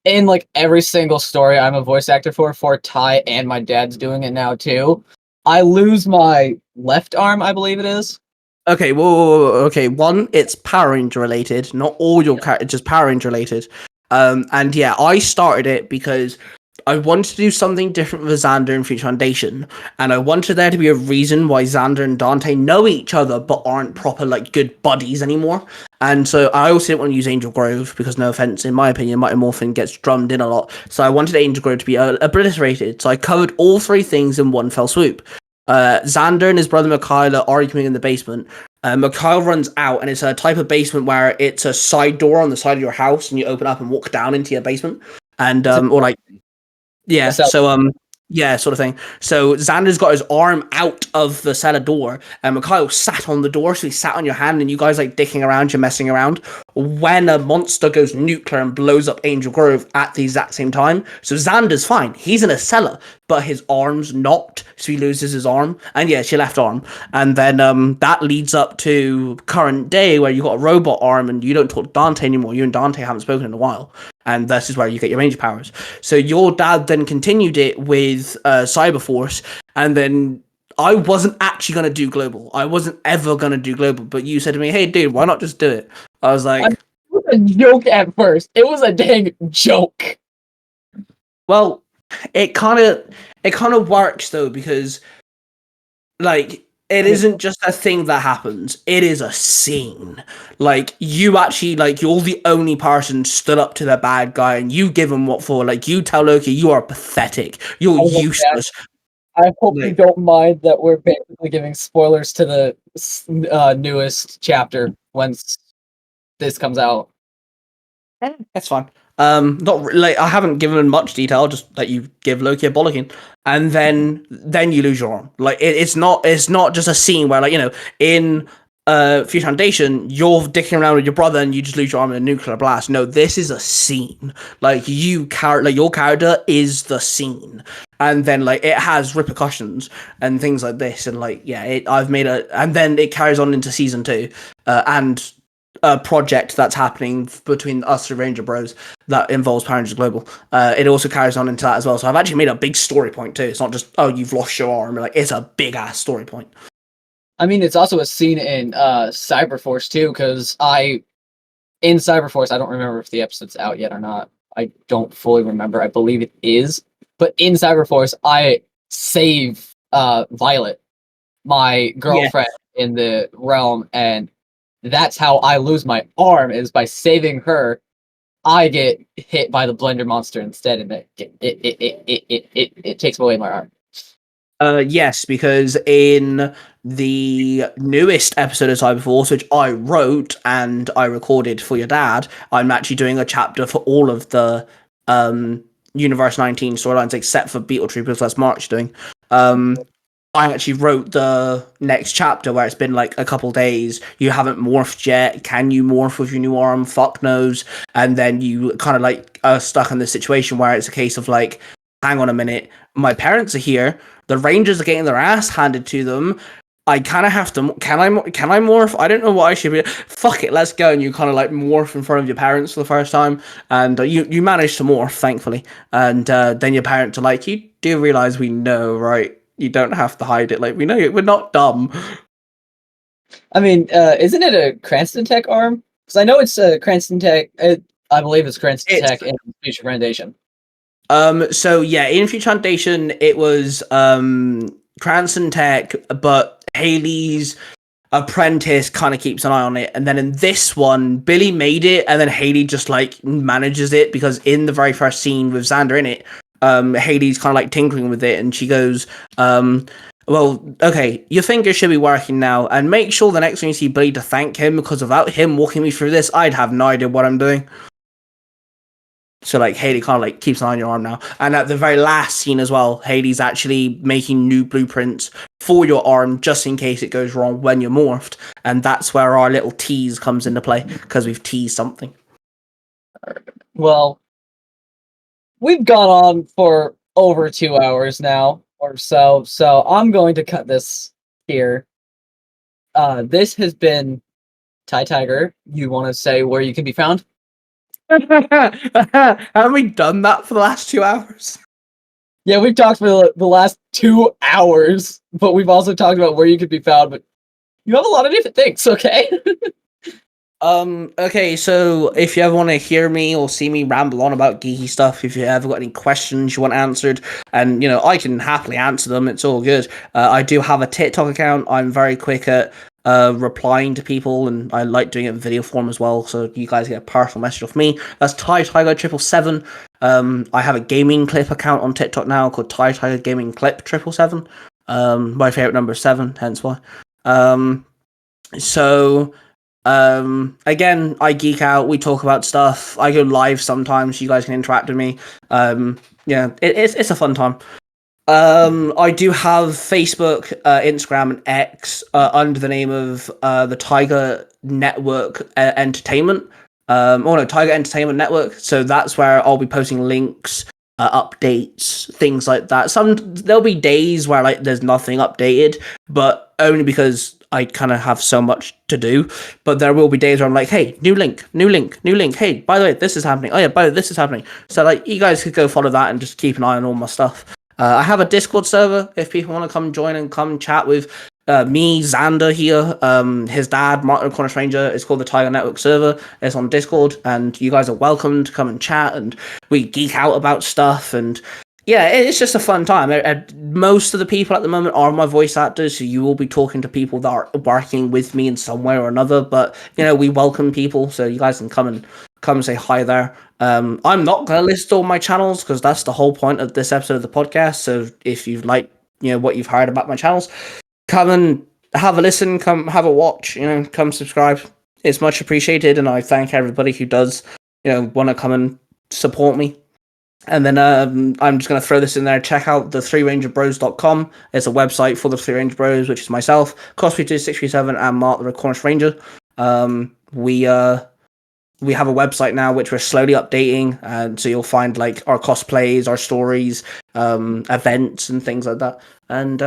In like every single story I'm a voice actor for Ty, and my dad's doing it now too, I lose my left arm, I believe it is. Okay, whoa. Okay, one, it's Power Ranger related. Not all your characters, just Power Ranger related. And yeah, I started it because I wanted to do something different with Xander and Future Foundation, and I wanted there to be a reason why Xander and Dante know each other but aren't proper like good buddies anymore. And so I also didn't want to use Angel Grove because, no offense, in my opinion, Mighty Morphin gets drummed in a lot. So I wanted Angel Grove to be obliterated. So I covered all three things in one fell swoop. Xander and his brother Mikhail are arguing in the basement. Mikhail runs out, and it's a type of basement where it's a side door on the side of your house, and you open up and walk down into your basement. and It's a- or like yeah, So so yeah, sort of thing. So Xander's got his arm out of the cellar door, and Mikhail sat on the door, so he sat on your hand, and you guys like dicking around, you're messing around. When a monster goes nuclear and blows up Angel Grove at the exact same time, so Xander's fine. He's in a cellar, but his arm's not, so he loses his arm. And yeah, it's your left arm. And then that leads up to current day where you got a robot arm and you don't talk to Dante anymore. You and Dante haven't spoken in a while. And this is where you get your ranger powers. So your dad then continued it with Cyberforce, and then I wasn't actually going to do global. I wasn't ever going to do global, but you said to me, hey, dude, why not just do it? I was like, it was a joke at first. It was a dang joke. well, it kind of works though, because like it isn't just a thing that happens, it is a scene. Like you actually, like, you're the only person stood up to the bad guy and you give him what for. Like you tell Loki you are pathetic, you're I love that. useless. I hope you Like, don't mind that we're basically giving spoilers to the newest chapter once this comes out. that's fine. Not like I haven't given much detail, just that you give Loki a bollocking, and then you lose your arm. Like it's not just a scene where, like, in Future Foundation you're dicking around with your brother and you just lose your arm in a nuclear blast. No, this is a scene. Like your character is the scene, and then like it has repercussions and things like this, and like yeah, and then it carries on into season 2, and a project that's happening between us three Ranger Bros that involves Power Rangers Global. It also carries on into that as well. So I've actually made a big story point too. It's not just, oh, you've lost your arm. Like, it's a big ass story point. I mean, it's also a scene in Cyberforce too, because in Cyberforce, I don't remember if the episode's out yet or not. I don't fully remember. I believe it is. But in Cyberforce, I save Violet, my girlfriend in the realm, and that's how I lose my arm, is by saving her. I get hit by the blender monster instead, and it takes away my arm. Yes, because in the newest episode of Cyberforce, which I wrote and I recorded for your dad, I'm actually doing a chapter for all of the Universe 19 storylines except for Beetle Troopers. That's Mark's doing. I actually wrote the next chapter where it's been like a couple days. You haven't morphed yet. Can you morph with your new arm? Fuck knows. And then you kind of like are stuck in this situation where it's a case of like, hang on a minute, my parents are here. The Rangers are getting their ass handed to them. I kind of have to. Can I morph? I don't know what I should be. Fuck it, let's go. And you kind of like morph in front of your parents for the first time, and you manage to morph, thankfully. And then your parents are like, "You do realize we know, right? You don't have to hide it. Like, we know we're not dumb." I mean, isn't it a Cranston Tech arm? Because I know it's a Cranston Tech. I believe it's Cranston Tech in Future Foundation. So yeah, in Future Foundation, it was Cranston Tech, but Haley's apprentice kind of keeps an eye on it. And then in this one, Billy made it, and then Haley just like manages it, because in the very first scene with Xander in it, Haley's kind of like tinkering with it, and she goes, well, okay, your finger should be working now, and make sure the next time you see Billy to thank him, because without him walking me through this, I'd have no idea what I'm doing. So like Haley kind of like keeps an eye on your arm now. And at the very last scene as well, Haley's actually making new blueprints for your arm just in case it goes wrong when you're morphed. And that's where our little tease comes into play, because we've teased something. Well, we've gone on for over 2 hours now or so, so I'm going to cut this here. This has been Ty Tiger. You want to say where you can be found? Haven't we done that for the last 2 hours? Yeah, we've talked for the last 2 hours, but we've also talked about where you could be found, but you have a lot of different things, okay? Okay, so if you ever want to hear me or see me ramble on about geeky stuff, if you ever got any questions you want answered, and I can happily answer them, it's all good. I do have a TikTok account. I'm very quick at replying to people, and I like doing it in video form as well, so you guys get a personal message off me. That's Ty Tiger 777. I have a gaming clip account on TikTok now called Ty Tiger Gaming Clip 777. My favorite number is 7, hence why. So Again, I geek out. We talk about stuff. I go live sometimes. So you guys can interact with me. Yeah, it's a fun time. I do have Facebook, Instagram, and X under the name of the Tiger Network Entertainment. Tiger Entertainment Network. So that's where I'll be posting links, updates, things like that. There'll be days where like there's nothing updated, but only because I kind of have so much to do. But there will be days where I'm like, hey, new link, new link, new link. Hey, by the way, this is happening. Oh yeah, by the way, this is happening. So like, you guys could go follow that and just keep an eye on all my stuff. I have a Discord server if people want to come join and come chat with me, Xander here, his dad, Martin the Corner Stranger. It's called the Tiger Network server. It's on Discord, and you guys are welcome to come and chat, and we geek out about stuff, and yeah, it's just a fun time. Most of the people at the moment are my voice actors, so you will be talking to people that are working with me in some way or another, but, we welcome people, so you guys can come and say hi there. I'm not going to list all my channels because that's the whole point of this episode of the podcast. So if you've liked, what you've heard about my channels, come and have a listen, come have a watch, come subscribe. It's much appreciated. And I thank everybody who does, want to come and support me. And then I'm just going to throw this in there. Check out the 3rangerbros.com. It's a website for the 3 Ranger Bros, which is myself, Cosby2637, and Mark the Cornish Ranger. We have a website now which we're slowly updating, and so you'll find like our cosplays, our stories, events, and things like that. And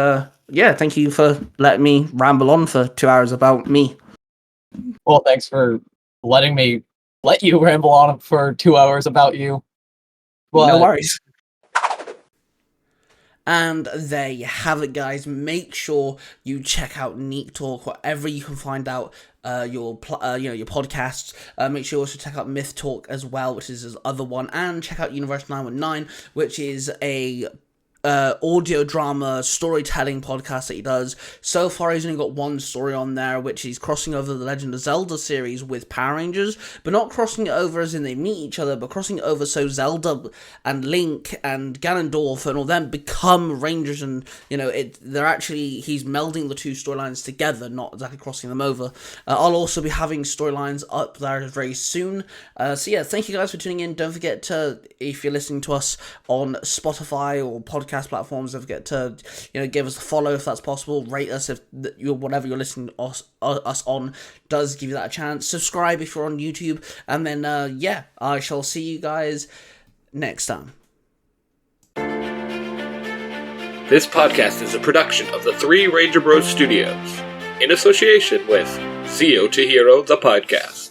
thank you for letting me ramble on for 2 hours about me. Well, thanks for letting me let you ramble on for 2 hours about you. But no worries. And there you have it, guys. Make sure you check out Neektalk wherever you can find out your podcasts. Make sure you also check out Myth Talk as well, which is his other one, and check out Universe 919, which is a audio drama storytelling podcast that he does. So far he's only got one story on there, which he's crossing over the Legend of Zelda series with Power Rangers, but not crossing it over as in they meet each other, but crossing it over so Zelda and Link and Ganondorf and all them become Rangers, and they're actually, he's melding the two storylines together, not exactly crossing them over. I'll also be having storylines up there very soon. So yeah, thank you guys for tuning in. Don't forget to, if you're listening to us on Spotify or podcast platforms, don't forget to give us a follow if that's possible. Rate us if whatever you're listening to us on does give you that a chance. Subscribe if you're on YouTube, and then I shall see you guys next time. This podcast is a production of the 3 Ranger Bros Studios in association with Zio to Hero the podcast.